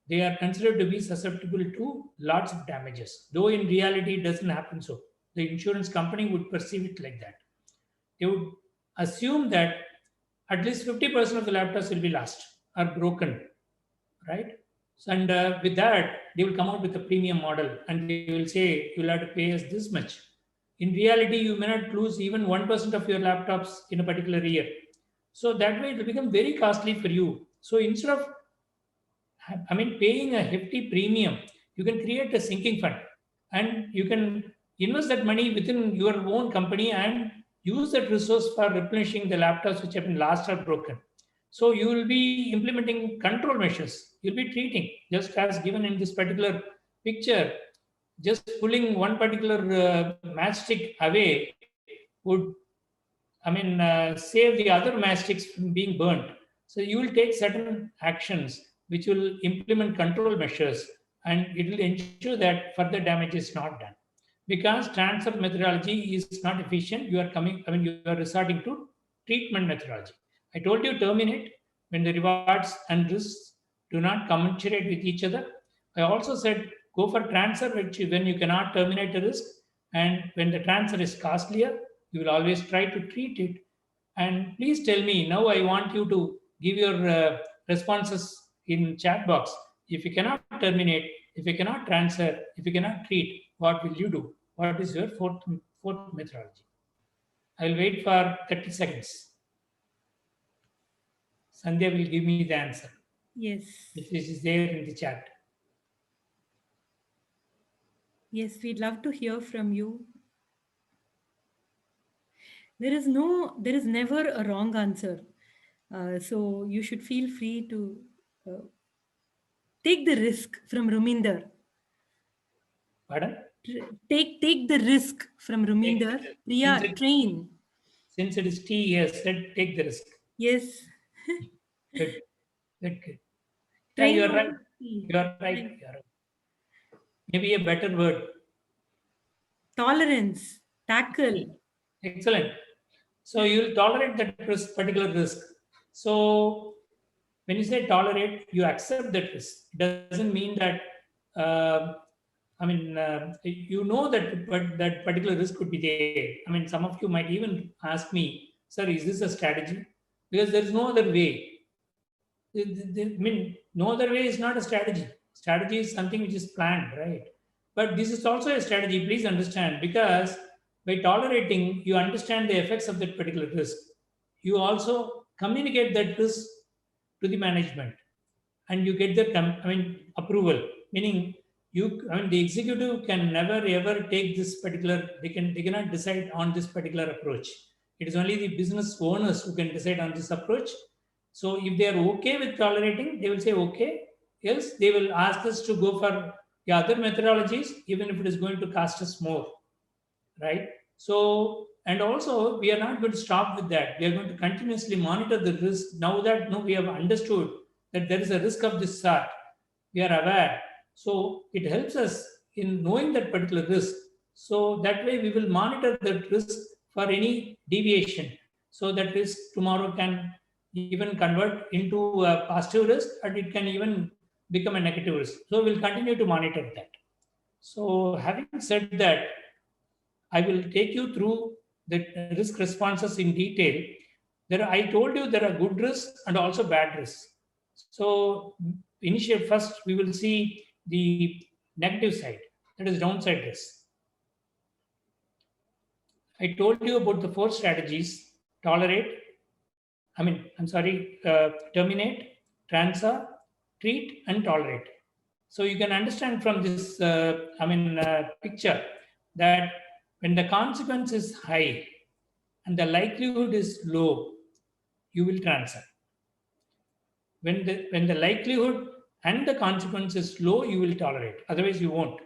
they are considered to be susceptible to lots of damages, though in reality it doesn't happen so. The insurance company would perceive it like that. They would assume that at least 50% of the laptops will be lost or broken, right? And with that, they will come out with a premium model and they will say, you'll have to pay us this much. In reality, you may not lose even 1% of your laptops in a particular year. So that way it will become very costly for you. So instead of paying a hefty premium, you can create a sinking fund and you can invest that money within your own company and use that resource for replenishing the laptops which have been lost or broken. So you will be implementing control measures. You'll be treating, just as given in this particular picture, just pulling one particular matchstick away would save the other matchsticks from being burnt. So you will take certain actions which will implement control measures, and it will ensure that further damage is not done. Because transfer methodology is not efficient, you are resorting to treatment methodology. I told you terminate when the rewards and risks do not commensurate with each other. I also said go for transfer when you cannot terminate the risk, and when the transfer is costlier, you will always try to treat it. And please tell me, now I want you to give your responses in chat box. If you cannot terminate, if you cannot transfer, if you cannot treat, what will you do? What is your fourth methodology? I will wait for 30 seconds. Sandhya will give me the answer. Yes. If this is there in the chat. Yes, we'd love to hear from you. There is never a wrong answer. So you should feel free to uh, take the risk from Ruminder. Pardon? Take the risk from Ruminder. Priya, train. Since it is T, yes, said take the risk. Yes. Good. Good. Yeah, Train you're right. over T. You're right. You're right. Maybe a better word. Tolerance. Tackle. Excellent. So you'll tolerate that particular risk. So when you say tolerate, you accept that risk. It doesn't mean that you know that that particular risk could be there. I mean, some of you might even ask me, "Sir, is this a strategy?" Because there is no other way. I mean, no other way is not a strategy. Strategy is something which is planned, right? But this is also a strategy. Please understand, because by tolerating, you understand the effects of that particular risk. You also communicate that risk to the management, and you get the approval. Meaning, the executive can never ever take this particular. They cannot decide on this particular approach. It is only the business owners who can decide on this approach. So if they are okay with tolerating, they will say okay. Else they will ask us to go for the other methodologies, even if it is going to cost us more, right? So, and also we are not going to stop with that. We are going to continuously monitor the risk. Now that we have understood that there is a risk of this sort, we are aware. So it helps us in knowing that particular risk. So that way we will monitor that risk for any deviation. So that risk tomorrow can even convert into a positive risk, and it can even become a negative risk. So we'll continue to monitor that. So having said that, I will take you through the risk responses in detail. I told you there are good risks and also bad risks. So initially, first we will see the negative side, that is downside risk. I told you about the 4 strategies: tolerate, terminate, transfer, treat, and tolerate. So you can understand from this picture that when the consequence is high and the likelihood is low, you will transfer. When the likelihood and the consequence is low, you will tolerate. Otherwise, you won't.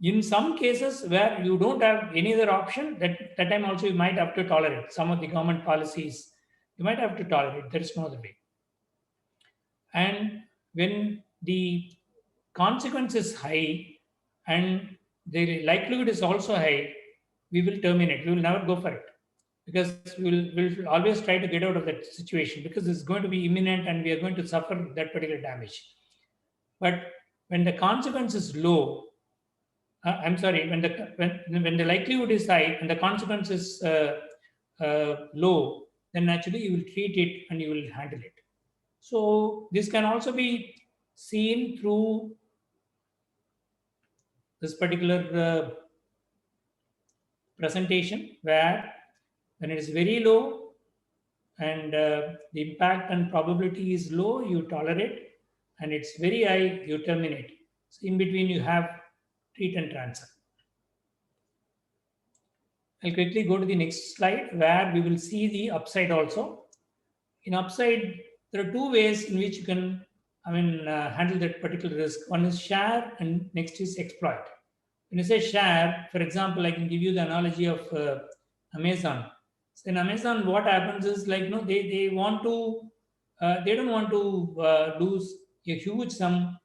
In some cases where you don't have any other option, that time also you might have to tolerate. Some of the government policies, you might have to tolerate. There is no other way. And when the consequence is high and the likelihood is also high, we will terminate. We will never go for it, because we'll always try to get out of that situation, because it's going to be imminent and we are going to suffer that particular damage. But when the consequence is low, when the likelihood is high and the consequence is low, then naturally you will treat it and you will handle it. So this can also be seen through this particular presentation, where when it is very low and the impact and probability is low, you tolerate, and it's very high, you terminate. So in between you have treat and transfer. I'll quickly go to the next slide, where we will see the upside also. In upside, there are 2 ways in which you can handle that particular risk. One is share and next is exploit. When you say share, for example, I can give you the analogy of Amazon. So in Amazon, what happens is they want to, they don't want to lose a huge sum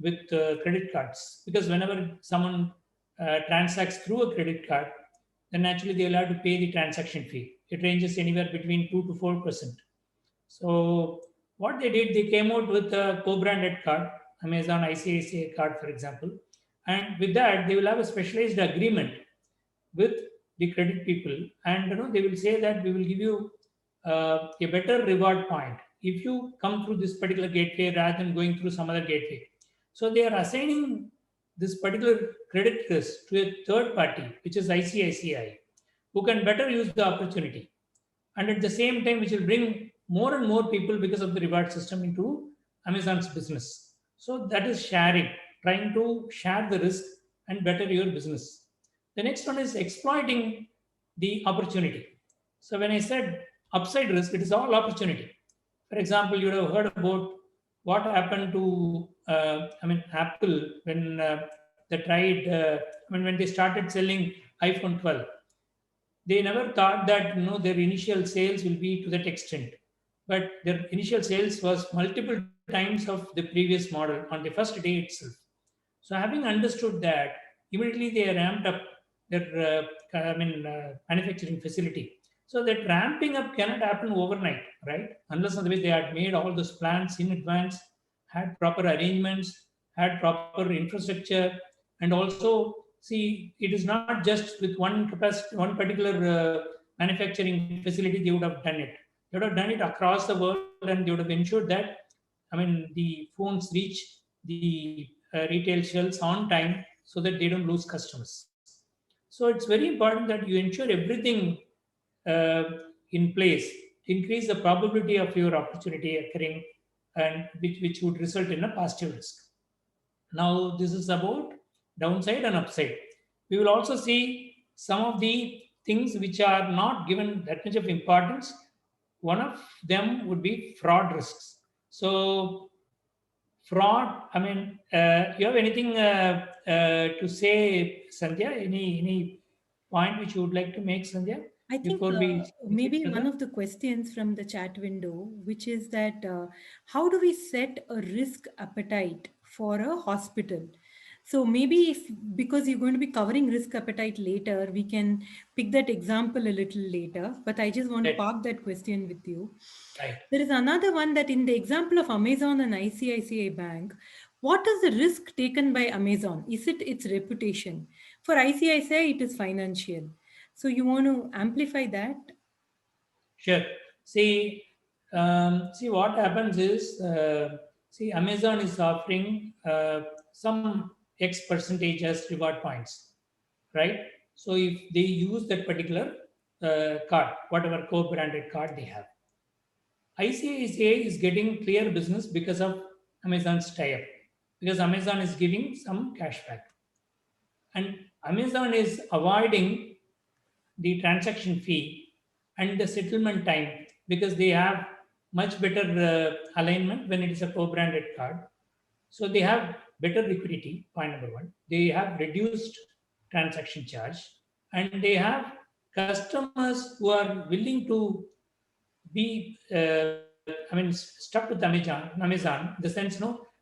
with credit cards, because whenever someone transacts through a credit card, then naturally they will have to pay the transaction fee. It ranges anywhere between 2 to 4%. So what they did, they came out with a co-branded card, Amazon ICICI card, for example. And with that, they will have a specialized agreement with the credit people. And they will say that we will give you a better reward point if you come through this particular gateway rather than going through some other gateway. So they are assigning this particular credit risk to a third party, which is ICICI, who can better use the opportunity. And at the same time, which will bring more and more people because of the reward system into Amazon's business. So that is sharing, trying to share the risk and better your business. The next one is exploiting the opportunity. So when I said upside risk, it is all opportunity. For example, you would have heard about what happened to Apple when they tried. When they started selling iPhone 12, they never thought that their initial sales will be to that extent, but their initial sales was multiple times of the previous model on the first day itself. So having understood that, immediately they ramped up their manufacturing facility. So that ramping up cannot happen overnight, right? Unless otherwise they had made all those plans in advance, had proper arrangements, had proper infrastructure, and also see, it is not just with one capacity, one particular manufacturing facility they would have done it. They would have done it across the world, and they would have ensured that the phones reach the retail shelves on time so that they don't lose customers. So it's very important that you ensure everything uh, in place, increase the probability of your opportunity occurring, and which would result in a positive risk. Now, this is about downside and upside. We will also see some of the things which are not given that much of importance. One of them would be fraud risks. So, fraud, you have anything to say, Sandhya? Any point which you would like to make, Sandhya, I think before we proceed maybe one further? of the questions from the chat window, which is that how do we set a risk appetite for a hospital? So maybe if, because you're going to be covering risk appetite later, we can pick that example a little later. But I just want to Right. park that question with you. Right. There is another one that in the example of Amazon and ICICI Bank, what is the risk taken by Amazon? Is it its reputation? For ICICI, it is financial. So you want to amplify that? Sure. See what happens is, Amazon is offering some X percentage as reward points, right? So if they use that particular card, whatever co-branded card they have, ICICI is getting clear business because of Amazon's tie-up, because Amazon is giving some cashback, and Amazon is avoiding the transaction fee and the settlement time because they have much better alignment when it is a co-branded card. So they have better liquidity, point number one. They have reduced transaction charge, and they have customers who are willing to be stuck with Amazon, in the sense,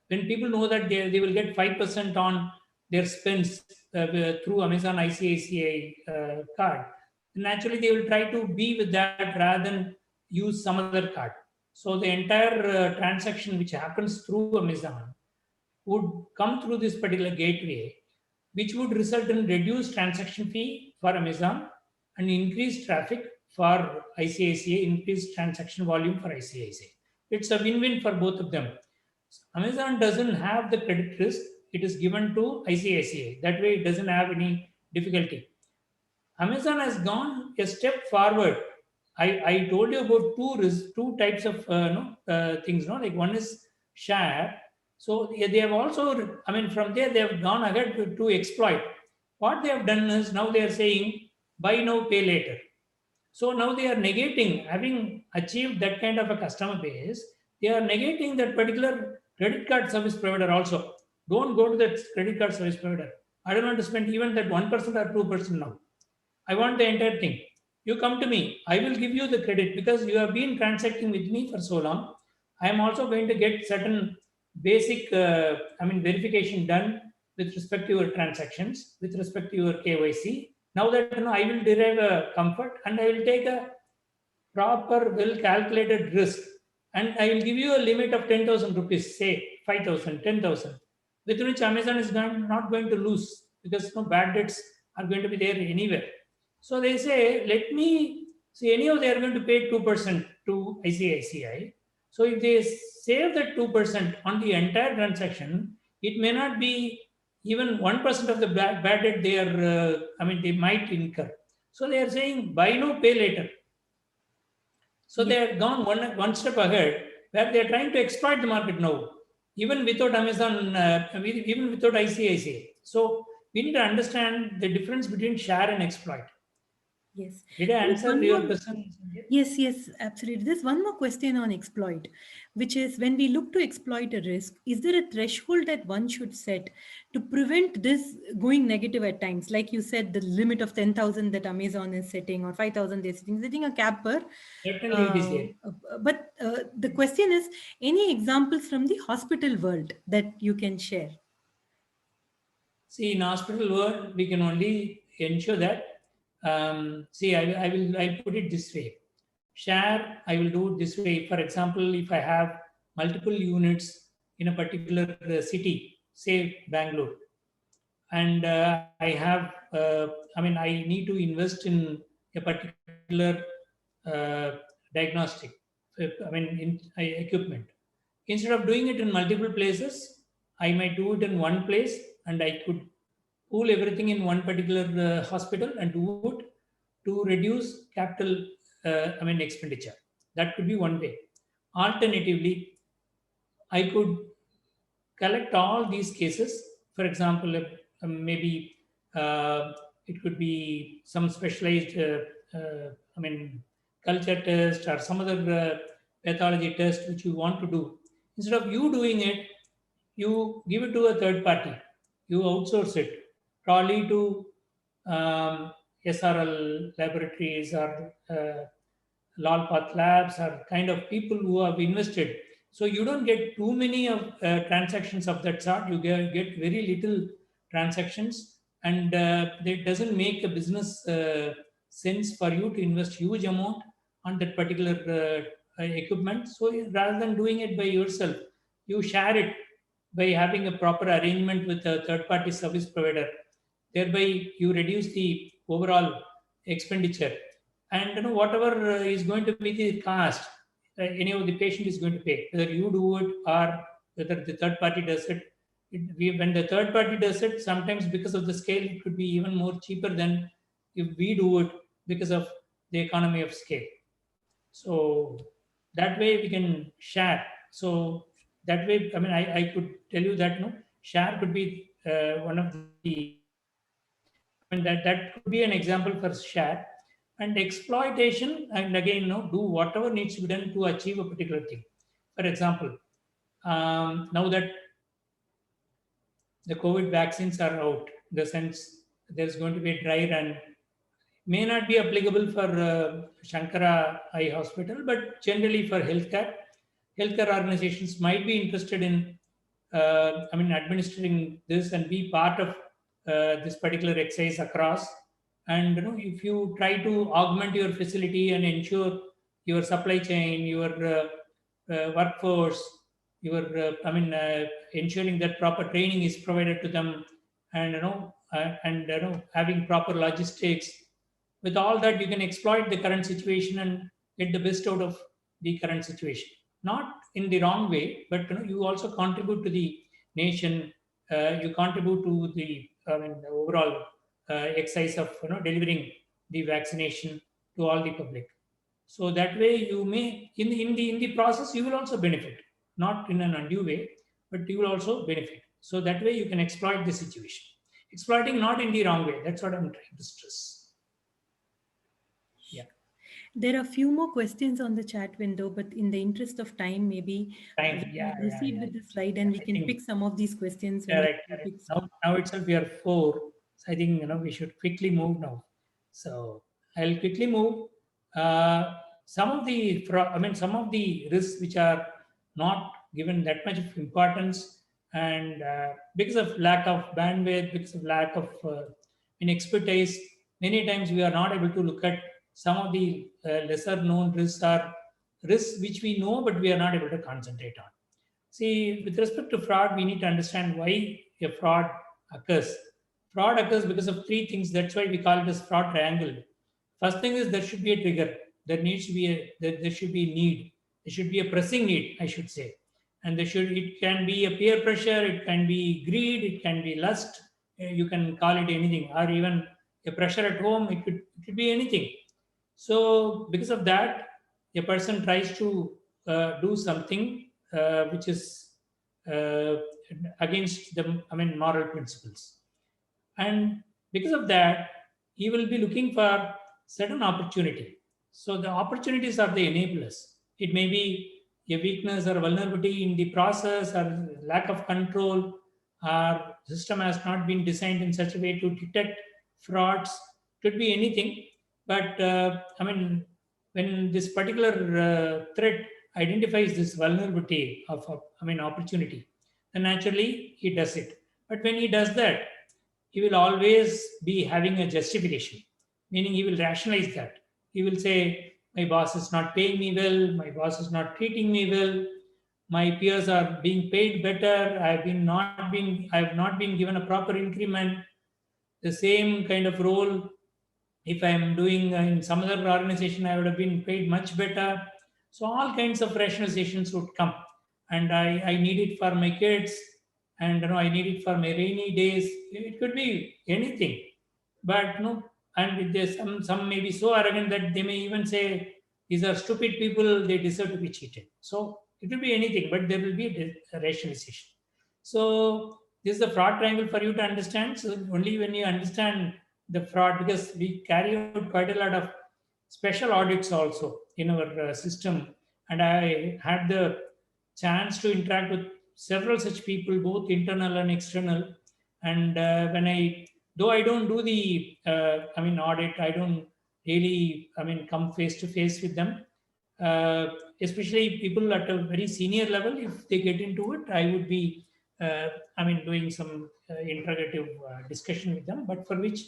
when people know that they will get 5% on their spends through Amazon ICICI card, naturally they will try to be with that rather than use some other card. So the entire transaction which happens through Amazon would come through this particular gateway, which would result in reduced transaction fee for Amazon and increased traffic for ICICI, increased transaction volume for ICICI. It's a win-win for both of them. Amazon doesn't have the credit risk; it is given to ICICI. That way, it doesn't have any difficulty. Amazon has gone a step forward. I told you about two types of things. No, like one is share. So they have also, from there they have gone ahead to exploit. What they have done is now they are saying buy now, pay later. So now they are negating, having achieved that kind of a customer base, they are negating that particular credit card service provider also. Don't go to that credit card service provider. I don't want to spend even that 1% or 2% now. I want the entire thing. You come to me, I will give you the credit because you have been transacting with me for so long. I am also going to get certain basic, verification done with respect to your transactions, with respect to your KYC. Now that I will derive a comfort and I will take a proper, well calculated risk, and I will give you a limit of 10,000 rupees, say 5,000, 10,000, with which Amazon is not going to lose because no bad debts are going to be there anywhere. So they say, let me see, anyhow, they are going to pay 2% to ICICI. So if they save that 2% on the entire transaction, it may not be even 1% of the bad debt they are, they might incur. So they are saying buy now, pay later. So they have gone one step ahead, where they are trying to exploit the market now, even without Amazon, even without ICICI. So we need to understand the difference between share and exploit. Yes. Did I There's answer one your more. question? Yes, yes, absolutely. There's one more question on exploit, which is when we look to exploit a risk, is there a threshold that one should set to prevent this going negative at times? Like you said, the limit of 10,000 that Amazon is setting or 5,000 they're setting a cap per. Certainly it is there. But the question is, any examples from the hospital world that you can share? See, in hospital world, we can only ensure that. I'll put it this way. Share, I will do it this way. For example, if I have multiple units in a particular city, say Bangalore, and I have, I need to invest in a particular diagnostic, equipment. Instead of doing it in multiple places, I might do it in one place, and I could pool everything in one particular hospital and do it to reduce capital expenditure. That could be one way. Alternatively, I could collect all these cases. For example, maybe it could be some specialized, culture test or some other pathology test which you want to do. Instead of you doing it, you give it to a third party. You outsource it, probably to SRL laboratories or Lal Path labs are kind of people who have invested. So you don't get too many of transactions of that sort. You get very little transactions, and it doesn't make a business sense for you to invest huge amount on that particular equipment. So rather than doing it by yourself, you share it by having a proper arrangement with a third-party service provider. Thereby, you reduce the overall expenditure, and whatever is going to be the cost, any of the patient is going to pay, whether you do it or whether the third party does it. When the third party does it, sometimes because of the scale, it could be even more cheaper than if we do it because of the economy of scale. So that way we can share. So that way, I could tell you that share could be one of the. That could be an example for share and exploitation. And again, do whatever needs to be done to achieve a particular thing. For example, now that the COVID vaccines are out, in the sense there's going to be a dry run, may not be applicable for Shankara Eye Hospital, but generally for healthcare organizations might be interested in, administering this and be part of this particular exercise across. And if you try to augment your facility and ensure your supply chain, your workforce, your ensuring that proper training is provided to them, and having proper logistics. With all that, you can exploit the current situation and get the best out of the current situation. Not in the wrong way, but you also contribute to the nation. You contribute to the the overall exercise of delivering the vaccination to all the public. So that way, you may in the process you will also benefit, not in an undue way, but you will also benefit. So that way, you can exploit the situation. Exploiting not in the wrong way. That's what I'm trying to stress. Yeah. There are a few more questions on the chat window, but in the interest of time, maybe Time. we Yeah, can yeah, proceed yeah. with the slide and we I can think pick some of these questions when the correct, correct. topics. Now itself we are 4. So I think we should quickly move now. So I'll quickly move. Some of the risks which are not given that much of importance, and because of lack of bandwidth, because of lack of expertise, many times we are not able to look at some of the lesser known risks or risks which we know but we are not able to concentrate on. See, with respect to fraud, we need to understand why a fraud occurs. Fraud occurs because of 3 things. That's why we call it as fraud triangle. First thing is there should be a trigger. There needs to be there should be a need. There should be a pressing need, I should say. And it can be a peer pressure, it can be greed, it can be lust, you can call it anything, or even a pressure at home, it could be anything. So because of that, a person tries to do something which is uh, against the moral principles. And because of that, he will be looking for certain opportunity. So the opportunities are the enablers. It may be a weakness or vulnerability in the process, or lack of control, or system has not been designed in such a way to detect frauds. Could be anything. But when this particular threat identifies this vulnerability of opportunity, then naturally he does it. But when he does that, he will always be having a justification, meaning he will rationalize that. He will say, my boss is not paying me well, my boss is not treating me well, my peers are being paid better, I have not been given a proper increment, the same kind of role if I am doing in some other organization, I would have been paid much better. So all kinds of rationalizations would come, and I need it for my kids, and I need it for my rainy days. It could be anything, but no. And there's some may be so arrogant that they may even say these are stupid people, they deserve to be cheated. So it will be anything, but there will be a rationalization. So this is the fraud triangle for you to understand. So only when you understand the fraud, because we carry out quite a lot of special audits also in our system, and I had the chance to interact with several such people, both internal and external. And when I, though I don't do the audit, I don't really come face to face with them, uh, especially people at a very senior level. If they get into it, I would be doing some interrogative discussion with them, but for which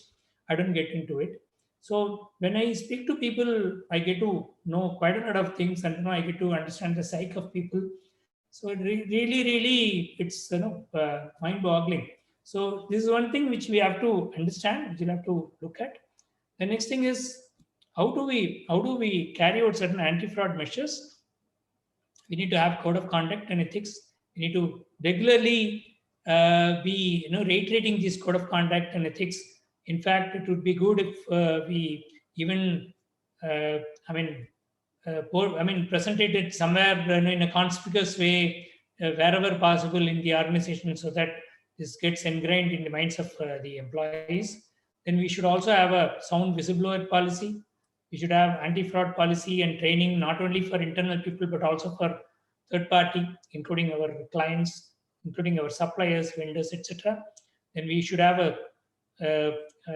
I don't get into it. So when I speak to people, I get to know quite a lot of things, and I get to understand the psyche of people. So it really, it's mind-boggling. So this is one thing which we have to understand, which we have to look at. The next thing is, how do we carry out certain anti-fraud measures? We need to have code of conduct and ethics. We need to regularly be reiterating this code of conduct and ethics. In fact, it would be good if we even uh, I mean presented it somewhere in a conspicuous way wherever possible in the organization, so that this gets ingrained in the minds of the employees. Then we should also have a sound whistleblower policy. We should have anti-fraud policy and training, not only for internal people, but also for third party, including our clients, including our suppliers, vendors, etc. Then we should have a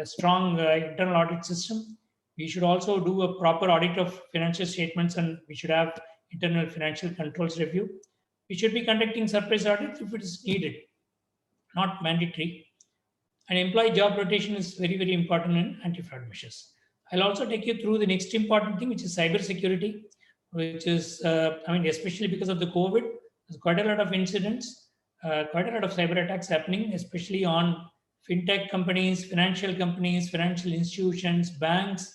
strong internal audit system. We should also do a proper audit of financial statements, and we should have internal financial controls review. We should be conducting surprise audits if it is needed, not mandatory. And employee job rotation is very, very important in anti-fraud measures. I'll also take you through the next important thing, which is cybersecurity, which is, especially because of the COVID, there's quite a lot of incidents, quite a lot of cyber attacks happening, especially on fintech companies, financial institutions, banks,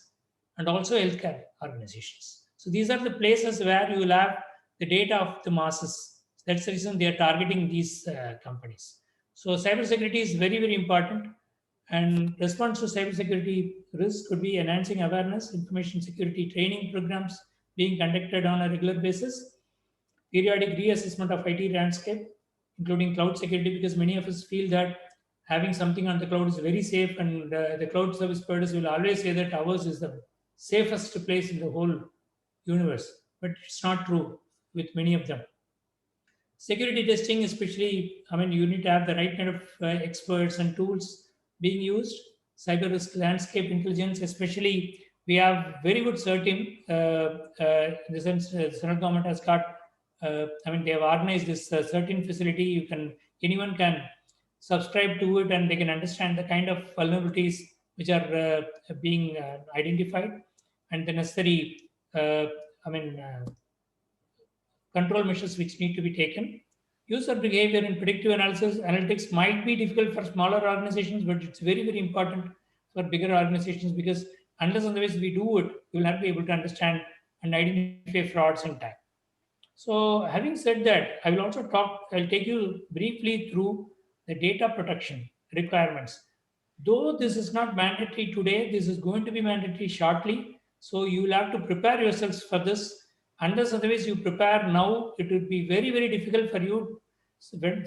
and also healthcare organizations. So these are the places where you will have the data of the masses. That's the reason they are targeting these companies. So cybersecurity is very, very important. And response to cybersecurity risk could be enhancing awareness, information security training programs being conducted on a regular basis, periodic reassessment of IT landscape, including cloud security, because many of us feel that having something on the cloud is very safe, and the cloud service providers will always say that ours is the safest place in the whole universe. But it's not true with many of them. Security testing, especially, you need to have the right kind of experts and tools being used. Cyber risk landscape intelligence, especially, we have very good cert team. In the sense, the central government has got, they have organized this certain facility. Anyone can subscribe to it, and they can understand the kind of vulnerabilities which are being identified, and the necessary, control measures which need to be taken. User behavior and predictive analytics might be difficult for smaller organizations, but it's very, very important for bigger organizations, because unless otherwise we do it, we will not be able to understand and identify frauds in time. So having said that, I'll take you briefly through the data protection requirements. Though this is not mandatory today, this is going to be mandatory shortly. So you will have to prepare yourselves for this. Unless otherwise you prepare now, it will be very, very difficult for you. So when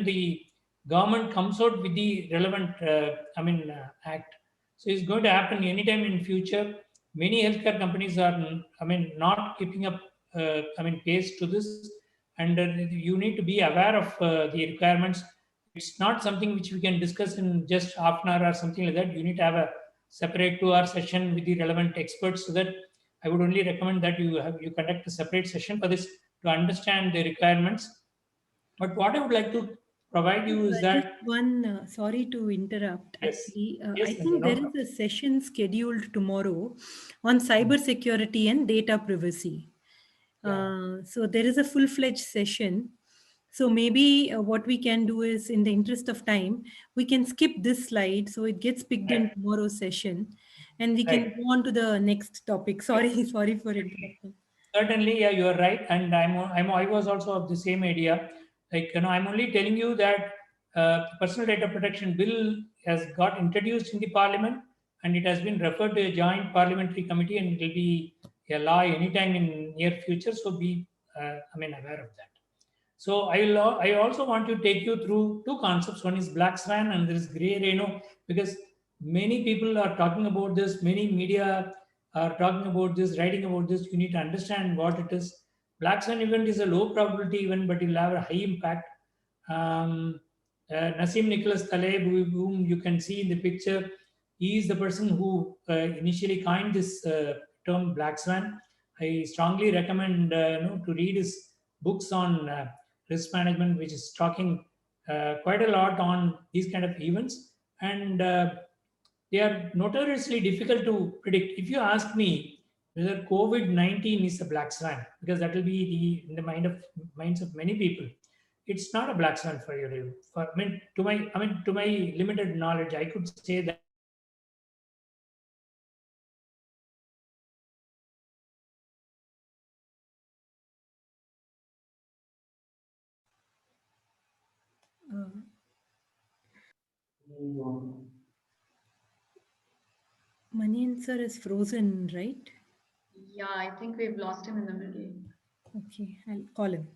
the government comes out with the relevant, act. So it's going to happen anytime in future. Many healthcare companies are, not keeping up, pace to this, and you need to be aware of the requirements. It's not something which we can discuss in just half an hour or something like that. You need to have a separate 2 hour session with the relevant experts. So that I would only recommend that you conduct a separate session for this to understand the requirements. But what I would like to provide you is Just that one, sorry to interrupt. yes, Actually, yes, I Nandini, think no there problem. is a session scheduled tomorrow on cybersecurity and data privacy. Yeah. So there is a full-fledged session. So maybe what we can do is, in the interest of time, we can skip this slide so it gets picked in Right. tomorrow's session, and we can Right. go on to the next topic. Sorry, sorry for Certainly, interrupting. certainly, yeah, you are right, and I was also of the same idea. Like I'm only telling you that personal data protection bill has got introduced in the parliament, and it has been referred to a joint parliamentary committee, and it will be a law anytime in near future. So be aware of that. So I also want to take you through two concepts. One is black swan and there is gray rhino, because many people are talking about this. Many media are talking about this, writing about this. You need to understand what it is. Black swan event is a low probability event, but it will have a high impact. Um, Nassim Nicholas Taleb, whom you can see in the picture, he is the person who initially coined this term black swan. I strongly recommend to read his books on risk management, which is talking quite a lot on these kind of events, and they are notoriously difficult to predict. If you ask me whether COVID-19 is a black swan, because that will be in the minds of many people, it's not a black swan for you. For to my limited knowledge, I could say that Manian sir is frozen, right? Yeah, I think we've lost him in the middle. Okay, I'll call him.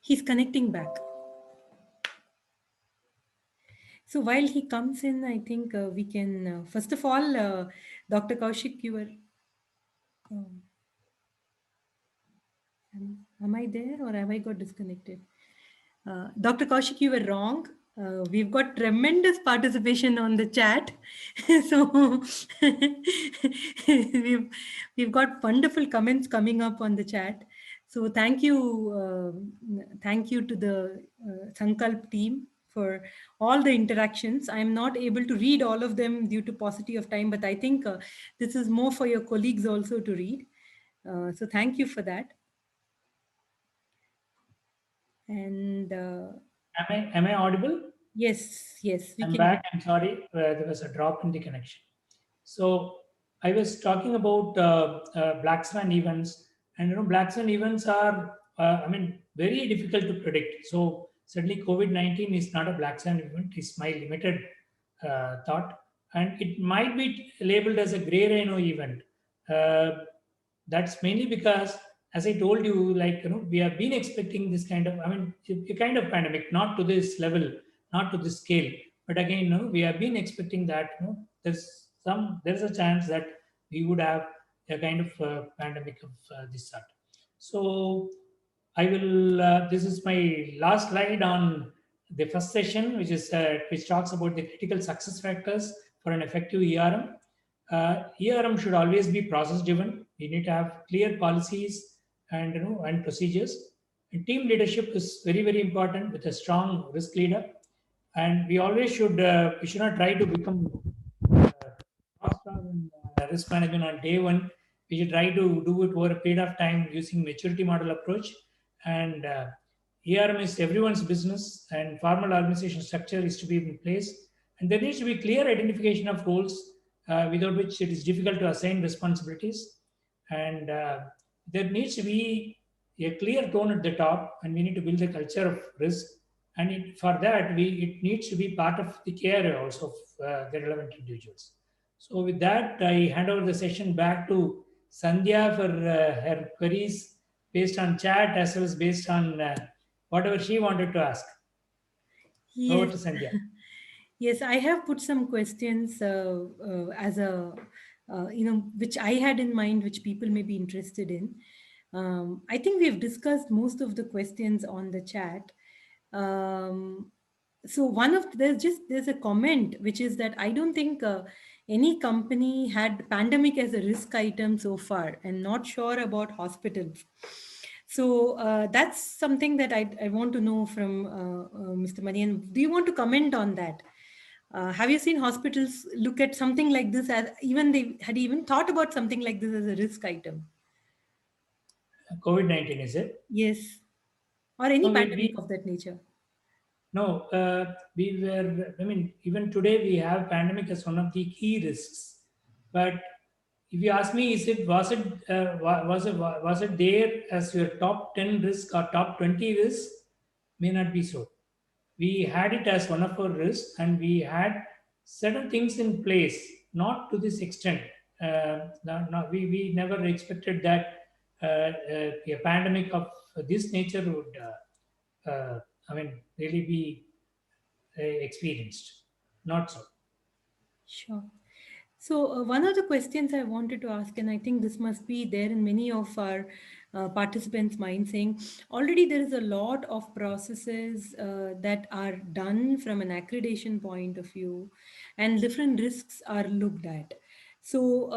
He's connecting back. So while he comes in, I think we can, first of all, Dr. Kaushik, you were, um, am I there or have I got disconnected? Dr. Kaushik, you were wrong. We've got tremendous participation on the chat. So we've, we've got wonderful comments coming up on the chat. So thank you to the SanQALP team for all the interactions. I'm not able to read all of them due to paucity of time, but I think this is more for your colleagues also to read. So thank you for that. And am I audible? yes, we I'm can hear. back. I'm sorry, there was a drop in the connection. So I was talking about black swan events, and black swan events are, very difficult to predict. So certainly COVID-19 is not a black swan event. Is my limited thought, and it might be labeled as a gray rhino event. Uh, that's mainly because, as I told you, we have been expecting this kind of, a kind of pandemic, not to this level, not to this scale, but again, we have been expecting that, there's a chance that we would have a kind of pandemic of this sort. So I will. This is my last slide on the first session, which talks about the critical success factors for an effective ERM. ERM should always be process driven. We need to have clear policies and and procedures. And team leadership is very, very important with a strong risk leader. And we always should we should not try to become rock stars risk management on day one. We should try to do it over a period of time using maturity model approach. And ERM is everyone's business, and formal organization structure is to be in place. And there needs to be clear identification of roles without which it is difficult to assign responsibilities. And there needs to be a clear tone at the top, and we need to build a culture of risk. And for that, it needs to be part of the care also of the relevant individuals. So with that, I hand over the session back to Sandhya for her queries based on chat as well as based on whatever she wanted to ask. Over Yes. to Sandhya. Yes, I have put some questions as a, which I had in mind, which people may be interested in. I think we have discussed most of the questions on the chat. Um, so there's a comment which is that I don't think any company had pandemic as a risk item so far, and not sure about hospitals. So that's something that I want to know from Mr. Manian. Do you want to comment on that? Have you seen hospitals look at something like this as even they had even thought about something like this as a risk item? COVID-19, is it? Yes, or any No, pandemic of that nature. no, we were, I mean, even today we have pandemic as one of the key risks. But if you ask me, was it there as your top 10 risk or top 20 risks? May not be so. We had it as one of our risks, and we had certain things in place, not to this extent. We never expected that a pandemic of this nature would, really be experienced. Not so. Sure. So, one of the questions I wanted to ask, and I think this must be there in many of our participants' minds, saying already there is a lot of processes that are done from an accreditation point of view, and different risks are looked at. So,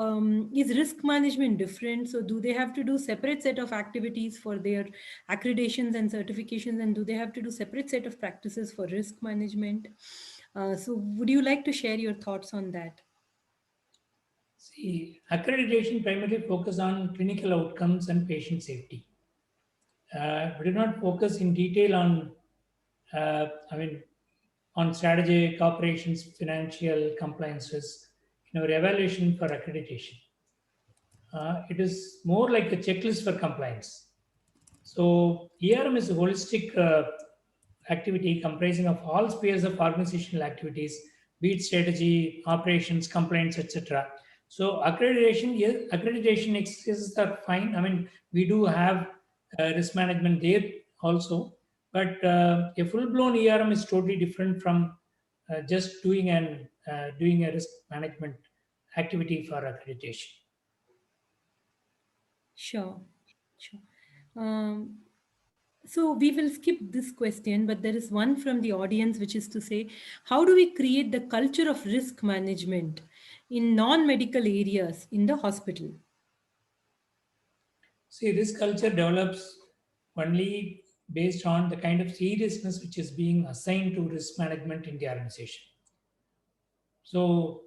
is risk management different? So, do they have to do separate set of activities for their accreditations and certifications, and do they have to do separate set of practices for risk management? So, would you like to share your thoughts on that? See, accreditation primarily focus on clinical outcomes and patient safety. We do not focus in detail on, uh, I mean, on strategic operations, financial compliances in our evaluation for accreditation. It is more like a checklist for compliance. So ERM is a holistic activity comprising of all spheres of organizational activities, be it strategy, operations, compliance, etc. So accreditation, yes, accreditation exercises are fine. I mean, we do have risk management there also, but a full-blown ERM is totally different from just doing a risk management activity for accreditation. Sure, sure. Um, so we will skip this question, but there is one from the audience, which is to say, how do we create the culture of risk management in non-medical areas in the hospital? See, this culture develops only based on the kind of seriousness which is being assigned to risk management in the organization. So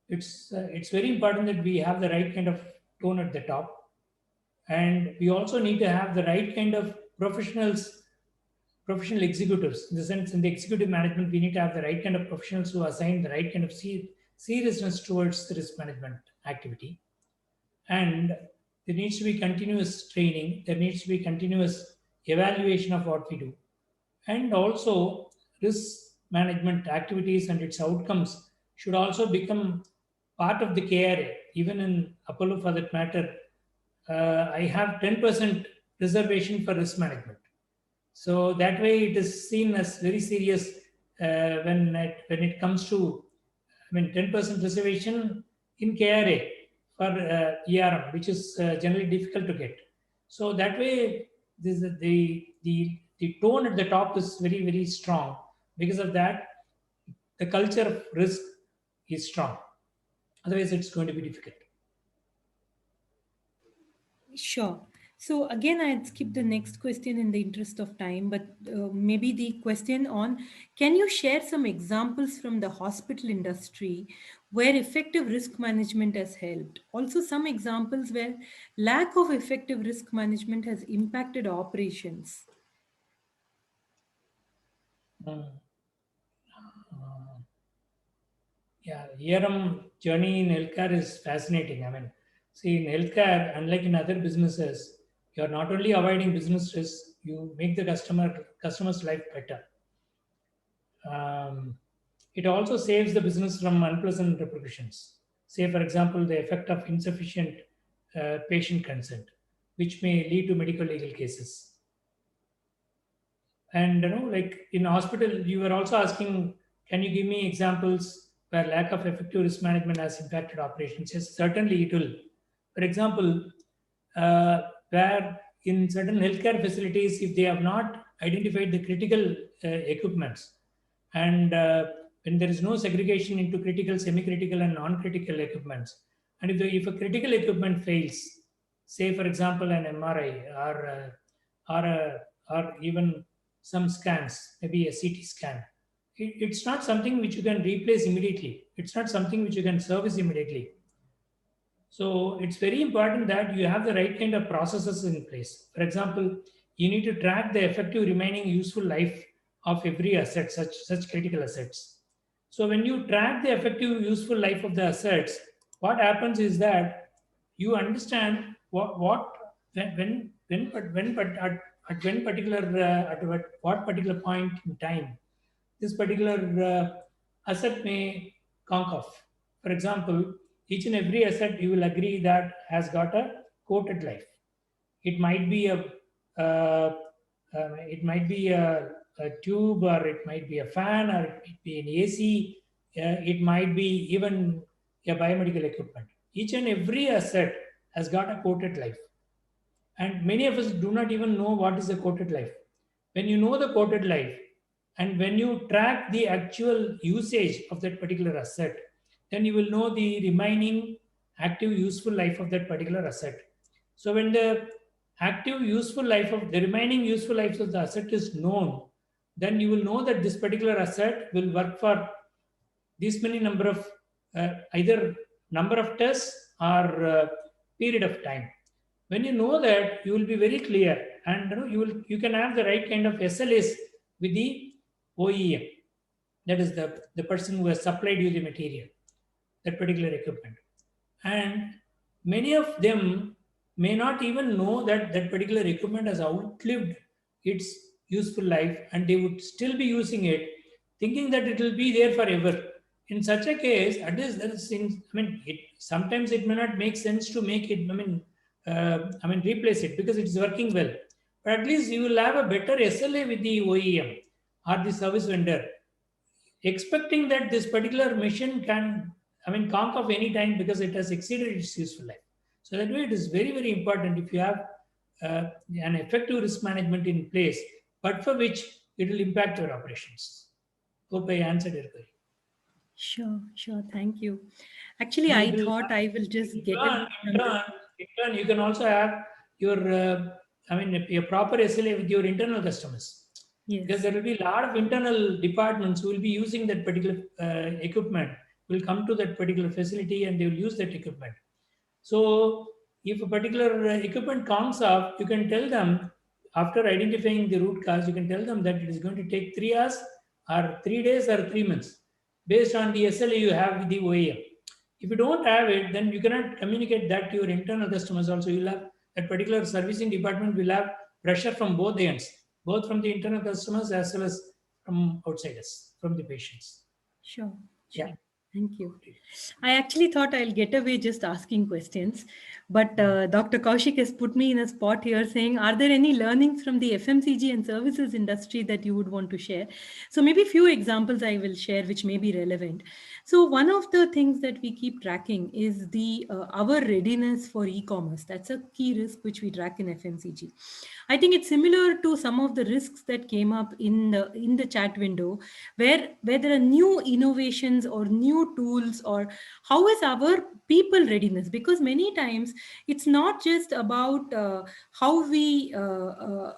it's very important that we have the right kind of tone at the top, and we also need to have the right kind of professional executives. In the sense, in the executive management, we need to have the right kind of professionals who assign the right kind of seriousness towards the risk management activity. And there needs to be continuous training, there needs to be continuous evaluation of what we do, and also risk management activities and its outcomes should also become part of the KRA. Even in Apollo, for that matter, I have 10% reservation for risk management. So that way it is seen as very serious when it comes to, I mean, 10% reservation in KRA for ERM, which is generally difficult to get. So that way, this is the tone at the top is very, very strong. Because of that, the culture of risk is strong. Otherwise, it's going to be difficult. Sure. So again, I'd skip the next question in the interest of time, but maybe the question on, can you share some examples from the hospital industry where effective risk management has helped. Also, some examples where lack of effective risk management has impacted operations. Uh, yeah, journey in healthcare is fascinating. I mean, see, in healthcare, unlike in other businesses, you're not only avoiding business risk, you make the customer's life better. Um, it also saves the business from unpleasant repercussions. Say, for example, the effect of insufficient patient consent, which may lead to medical legal cases. And like in hospital, you were also asking, can you give me examples where lack of effective risk management has impacted operations? Yes, certainly it will. For example, where in certain healthcare facilities, if they have not identified the critical equipments, and when there is no segregation into critical, semi-critical, and non-critical equipments, and if a critical equipment fails, say for example an MRI or even some scans, maybe a CT scan, it's not something which you can replace immediately. It's not something which you can service immediately. So it's very important that you have the right kind of processes in place. For example, you need to track the effective remaining useful life of every asset, such critical assets. So when you track the effective useful life of the assets, what happens is that you understand what when but at when particular at what particular point in time this particular asset may conk off. For example, each and every asset you will agree that has got a quoted life. It might be a tube, or it might be a fan, or it might be an AC. It might be even a biomedical equipment. Each and every asset has got a quoted life, and many of us do not even know what is the quoted life. When you know the quoted life, and when you track the actual usage of that particular asset, then you will know the remaining active useful life of that particular asset. So when the active useful life of the remaining useful life of the asset is known, then you will know that this particular asset will work for this many number of either number of tests or period of time. When you know that, you will be very clear, and you can have the right kind of SLAs with the OEM, that is the person who has supplied you the material, that particular equipment. And many of them may not even know that that particular equipment has outlived its useful life, and they would still be using it, thinking that it will be there forever. In such a case, at least there is things, sometimes it may not make sense to make it, replace it because it's working well. But at least you will have a better SLA with the OEM or the service vendor, expecting that this particular machine can, conk off any time because it has exceeded its useful life. So that way, it is very, very important if you have an effective risk management in place, but for which it will impact your operations. Hope I answered your query. Sure. Thank you. Actually, And I thought I will just get it. In turn, you can also have your, a proper SLA with your internal customers. Yes. Because there will be a lot of internal departments who will be using that particular equipment, will come to that particular facility and they will use that equipment. So if a particular equipment comes up, you can tell them, after identifying the root cause, you can tell them that it is going to take 3 hours or 3 days or 3 months based on the SLA you have with the OEM. If you don't have it, then you cannot communicate that to your internal customers also. You'll have that particular servicing department will have pressure from both ends, both from the internal customers as well as from outsiders, from the patients. Sure. Yeah. Thank you. I actually thought I'll get away just asking questions, but Dr. Kaushik has put me in a spot here saying, are there any learnings from the FMCG and services industry that you would want to share? So maybe a few examples I will share which may be relevant. So one of the things that we keep tracking is the our readiness for e-commerce. That's a key risk which we track in FMCG. I think it's similar to some of the risks that came up in the chat window, where there are new innovations or new tools, or how is our people readiness, because many times it's not just about how we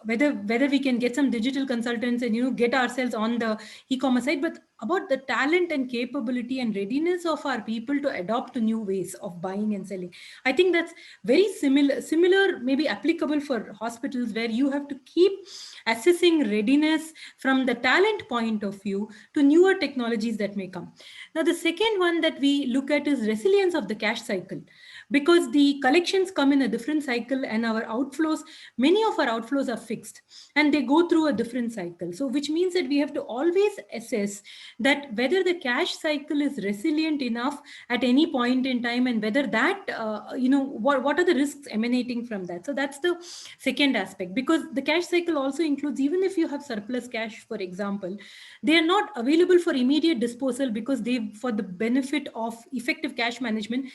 whether we can get some digital consultants and get ourselves on the e-commerce side, but about the talent and capability and readiness of our people to adopt new ways of buying and selling. I think that's very similar, maybe applicable for hospitals, where you have to keep assessing readiness from the talent point of view to newer technologies that may come. Now, the second one that we look at is resilience of the cash cycle, because the collections come in a different cycle, and our outflows, many of our outflows are fixed and they go through a different cycle. So which means that we have to always assess that whether the cash cycle is resilient enough at any point in time, and whether that what are the risks emanating from that. So that's the second aspect, because the cash cycle also includes, even if you have surplus cash, for example, they are not available for immediate disposal, because they, for the benefit of effective cash management,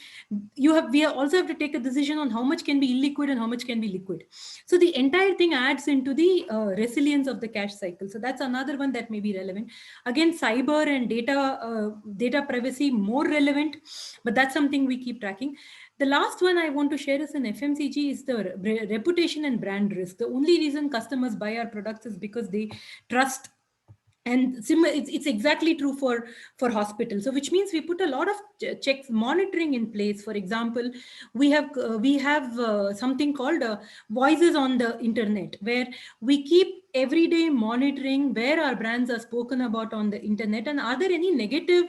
we also have to take a decision on how much can be illiquid and how much can be liquid. So the entire thing adds into the resilience of the cash cycle. So that's another one that may be relevant. Again, cyber and data privacy, more relevant, but that's something we keep tracking. The last one I want to share is an FMCG is the reputation and brand risk. The only reason customers buy our products is because they trust. And it's exactly true for hospitals. So which means we put a lot of checks, monitoring in place. For example, we have something called voices on the internet, where we keep every day monitoring where our brands are spoken about on the internet, and are there any negative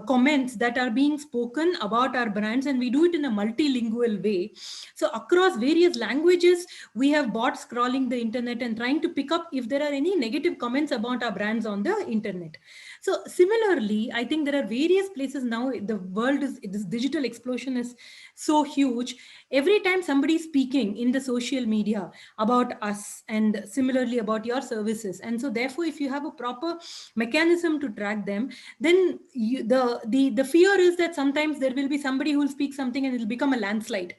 comments that are being spoken about our brands, and we do it in a multilingual way. So across various languages, we have bots scrolling the internet and trying to pick up if there are any negative comments about our brands on the internet. So similarly, I think there are various places now. The world is, this digital explosion is so huge. Every time somebody is speaking in the social media about us, and similarly about your services, and so therefore if you have a proper mechanism to track them, then the fear is that sometimes there will be somebody who will speak something and it will become a landslide.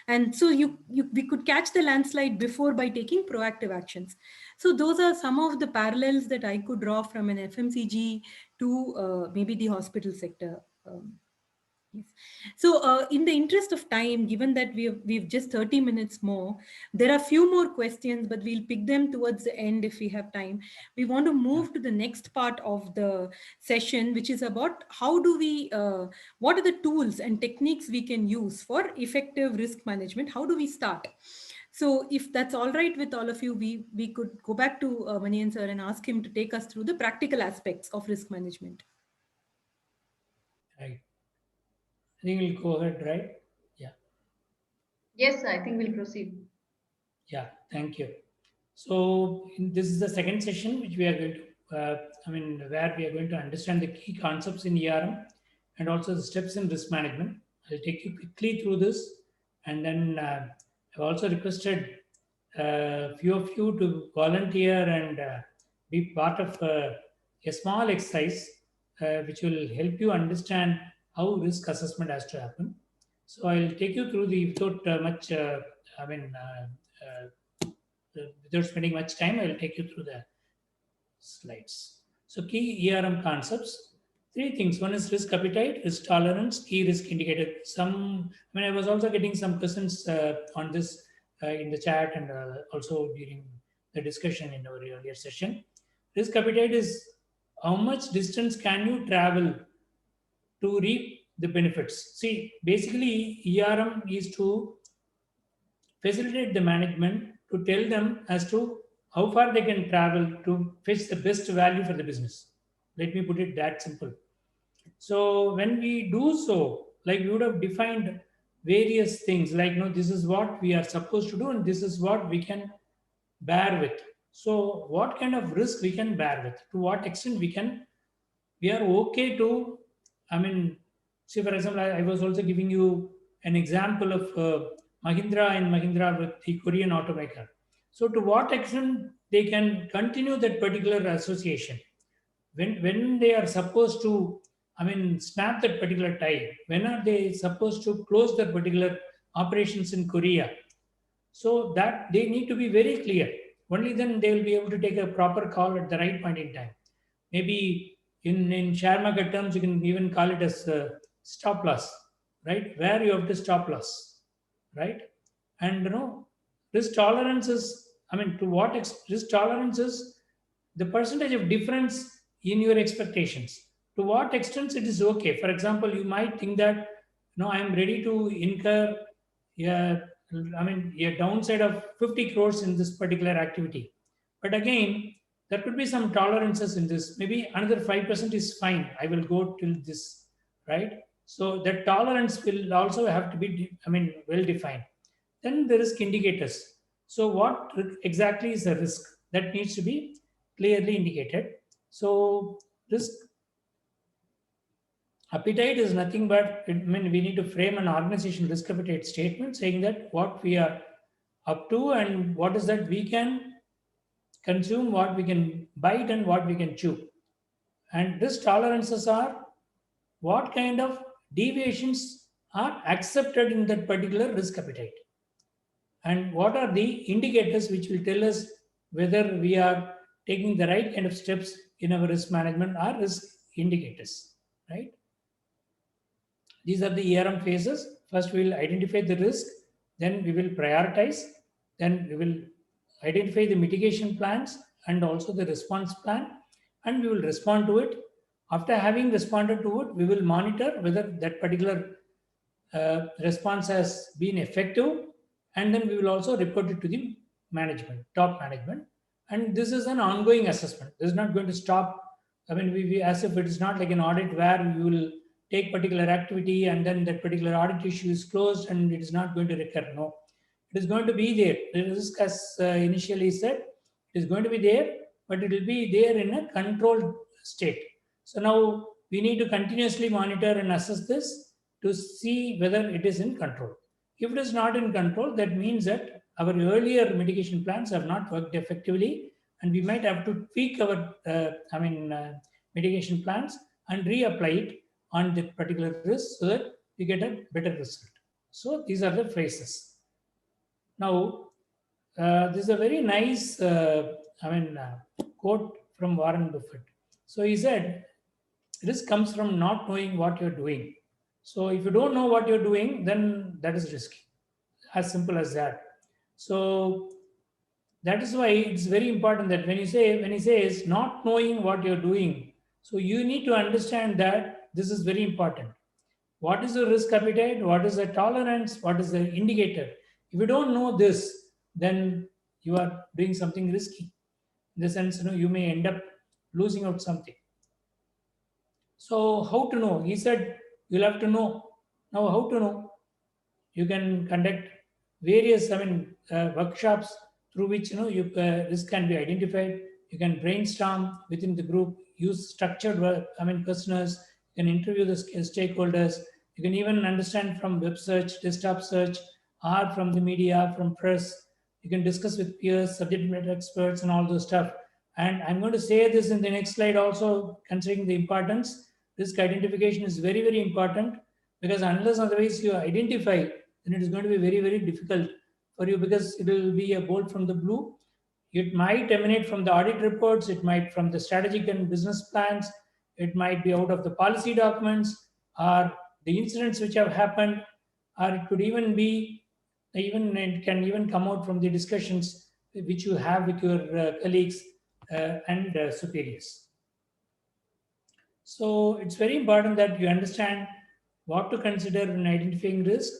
And so we could catch the landslide before by taking proactive actions. So those are some of the parallels that I could draw from an FMCG to maybe the hospital sector. Yes. So in the interest of time, given that we've just 30 minutes more, there are a few more questions, but we'll pick them towards the end if we have time. We want to move to the next part of the session, which is about how do we, what are the tools and techniques we can use for effective risk management? How do we start? So if that's all right with all of you, we could go back to Manian sir and ask him to take us through the practical aspects of risk management. Right. I think we'll go ahead, right? Yeah. Yes, sir, I think we'll proceed. Yeah, thank you. So this is the second session which we are going to, where we are going to understand the key concepts in ERM and also the steps in risk management. I'll take you quickly through this, and then I've also requested a few of you to volunteer and be part of a small exercise which will help you understand how risk assessment has to happen. So I'll take you through the without much, without spending much time, I will take you through the slides. So key ERM concepts, three things. One is risk appetite, risk tolerance, key risk indicator. I was also getting some questions on this in the chat and also during the discussion in our earlier session. Risk appetite is how much distance can you travel to reap the benefits. See, basically ERM is to facilitate the management to tell them as to how far they can travel to fetch the best value for the business. Let me put it that simple. So when we do so, like we would have defined various things, like this is what we are supposed to do and this is what we can bear with. So what kind of risk we can bear with, to what extent we are okay to, say for example, I was also giving you an example of Mahindra and Mahindra with the Korean automaker. So to what extent they can continue that particular association? When they are supposed to, snap that particular tie? When are they supposed to close that particular operations in Korea? So that they need to be very clear. Only then they will be able to take a proper call at the right point in time. Maybe in share market terms, you can even call it as stop loss. right? Where you have to stop loss, right? And risk tolerance is, I mean, to what risk tolerance is the percentage of difference in your expectations. To what extent it is okay. For example, you might think that no, I am ready to incur a, I mean, a downside of 50 crores in this particular activity. But again, there could be some tolerances in this. Maybe another 5% is fine. I will go till this, right? So that tolerance will also have to be, I mean, well defined. Then the risk indicators. So what exactly is the risk that needs to be clearly indicated? So risk appetite is nothing but, I mean, we need to frame an organization risk appetite statement saying that what we are up to and what is that we can consume, what we can bite and what we can chew. And risk tolerances are what kind of deviations are accepted in that particular risk appetite. And what are the indicators which will tell us whether we are taking the right kind of steps in our risk management or risk indicators, right? These are the ERM phases. First, we will identify the risk, then we will prioritize, then we will identify the mitigation plans and also the response plan, and we will respond to it. After having responded to it, we will monitor whether that particular response has been effective, and then we will also report it to the management, top management. And this is an ongoing assessment. This is not going to stop. I mean, we as if it is not like an audit where you will take particular activity and then that particular audit issue is closed and it is not going to recur. No, it is going to be there. The risk, as initially said, it is going to be there, but it will be there in a controlled state. So now we need to continuously monitor and assess this to see whether it is in control. If it is not in control, that means that our earlier mitigation plans have not worked effectively, and we might have to tweak our, mitigation plans and reapply it on that particular risk so that we get a better result. So these are the phrases. Now, this is a very nice, quote from Warren Buffett. So he said, risk comes from not knowing what you're doing. So if you don't know what you're doing, then that is risky. As simple as that. So that is why it's very important that when he says not knowing what you're doing, so you need to understand that this is very important. What is the risk appetite? What is the tolerance? What is the indicator? If you don't know this, then you are doing something risky. In the sense, you may end up losing out something. So how to know? He said you'll have to know. Now how to know? You can conduct various workshops through which risk can be identified. You can brainstorm within the group, use structured questionnaires. You can interview the stakeholders. You can even understand from web search, desktop search, or from the media, from press. You can discuss with peers, subject matter experts, and all those stuff. And I'm going to say this in the next slide also, considering the importance. Risk identification is very, very important, because unless otherwise you identify, then it is going to be very, very difficult for you, because it will be a bolt from the blue. It might emanate from the audit reports, it might from the strategic and business plans, it might be out of the policy documents or the incidents which have happened, or it could even be, it can even come out from the discussions which you have with your colleagues and superiors. So it's very important that you understand what to consider when identifying risk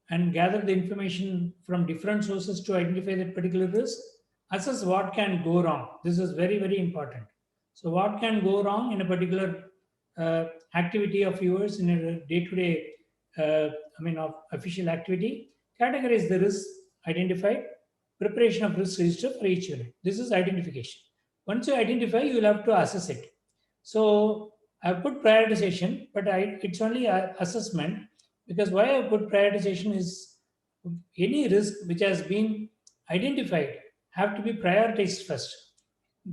and gather the information from different sources to identify that particular risk. Assess what can go wrong. This is very, very important. So what can go wrong in a particular activity of yours in a day-to-day, of official activity? Categorize the risk identified, preparation of risk register for each unit. This is identification. Once you identify, you will have to assess it. So I put prioritization, but it's only an assessment, because why I put prioritization is any risk which has been identified have to be prioritized first,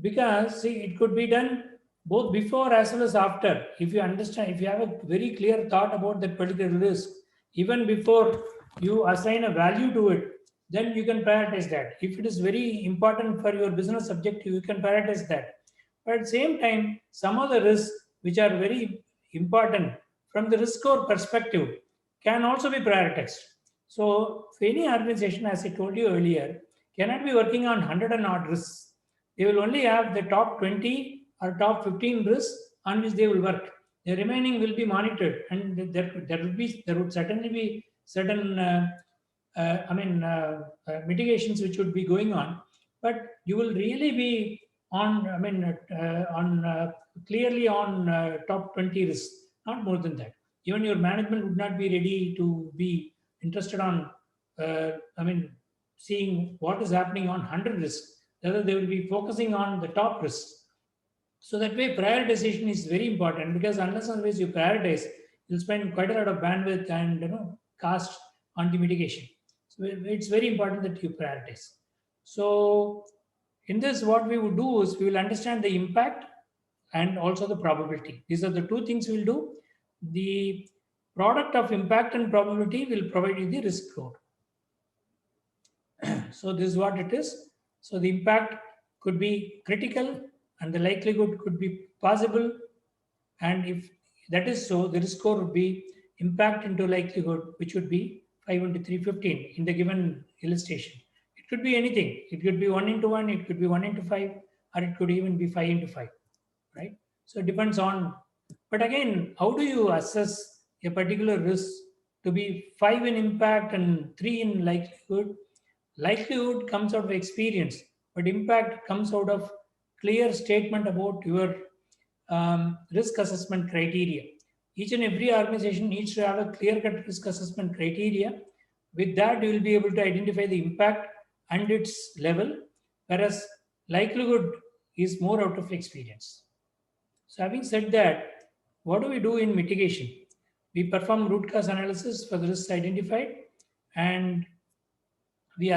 because see, it could be done both before as well as after. If you understand, if you have a very clear thought about that particular risk, even before you assign a value to it, then you can prioritize that. If it is very important for your business objective, you can prioritize that. But at the same time, some of the risks which are very important from the risk score perspective, can also be prioritized. So, if any organization, as I told you earlier, cannot be working on 100 and odd risks, they will only have the top 20 or top 15 risks on which they will work. The remaining will be monitored, and there would certainly be certain mitigations which would be going on, but you will really be on clearly on top 20 risks, not more than that. Even your management would not be ready to be interested on uh, I mean seeing what is happening on 100 risks. Rather, they will be focusing on the top risks. So that way, prioritization is very important, because unless and unless you prioritize, you'll spend quite a lot of bandwidth and cost on the mitigation. So it's very important that you prioritize. So in this, what we would do is we will understand the impact and also the probability. These are the two things we'll do. The product of impact and probability will provide you the risk score. So this is what it is. So the impact could be critical and the likelihood could be possible. And if that is so, the risk score would be impact into likelihood, which would be 5 into 315 in the given illustration. It could be anything. It could be 1 into 1, it could be 1 into 5, or it could even be 5 into 5, right? So it depends on, but again, how do you assess a particular risk to be 5 in impact and 3 in likelihood? Likelihood comes out of experience, but impact comes out of clear statement about your risk assessment criteria. Each and every organization needs to have a clear-cut risk assessment criteria. With that, you will be able to identify the impact and its level, whereas likelihood is more out of experience. So having said that, what do we do in mitigation? We perform root cause analysis for the risks identified, and we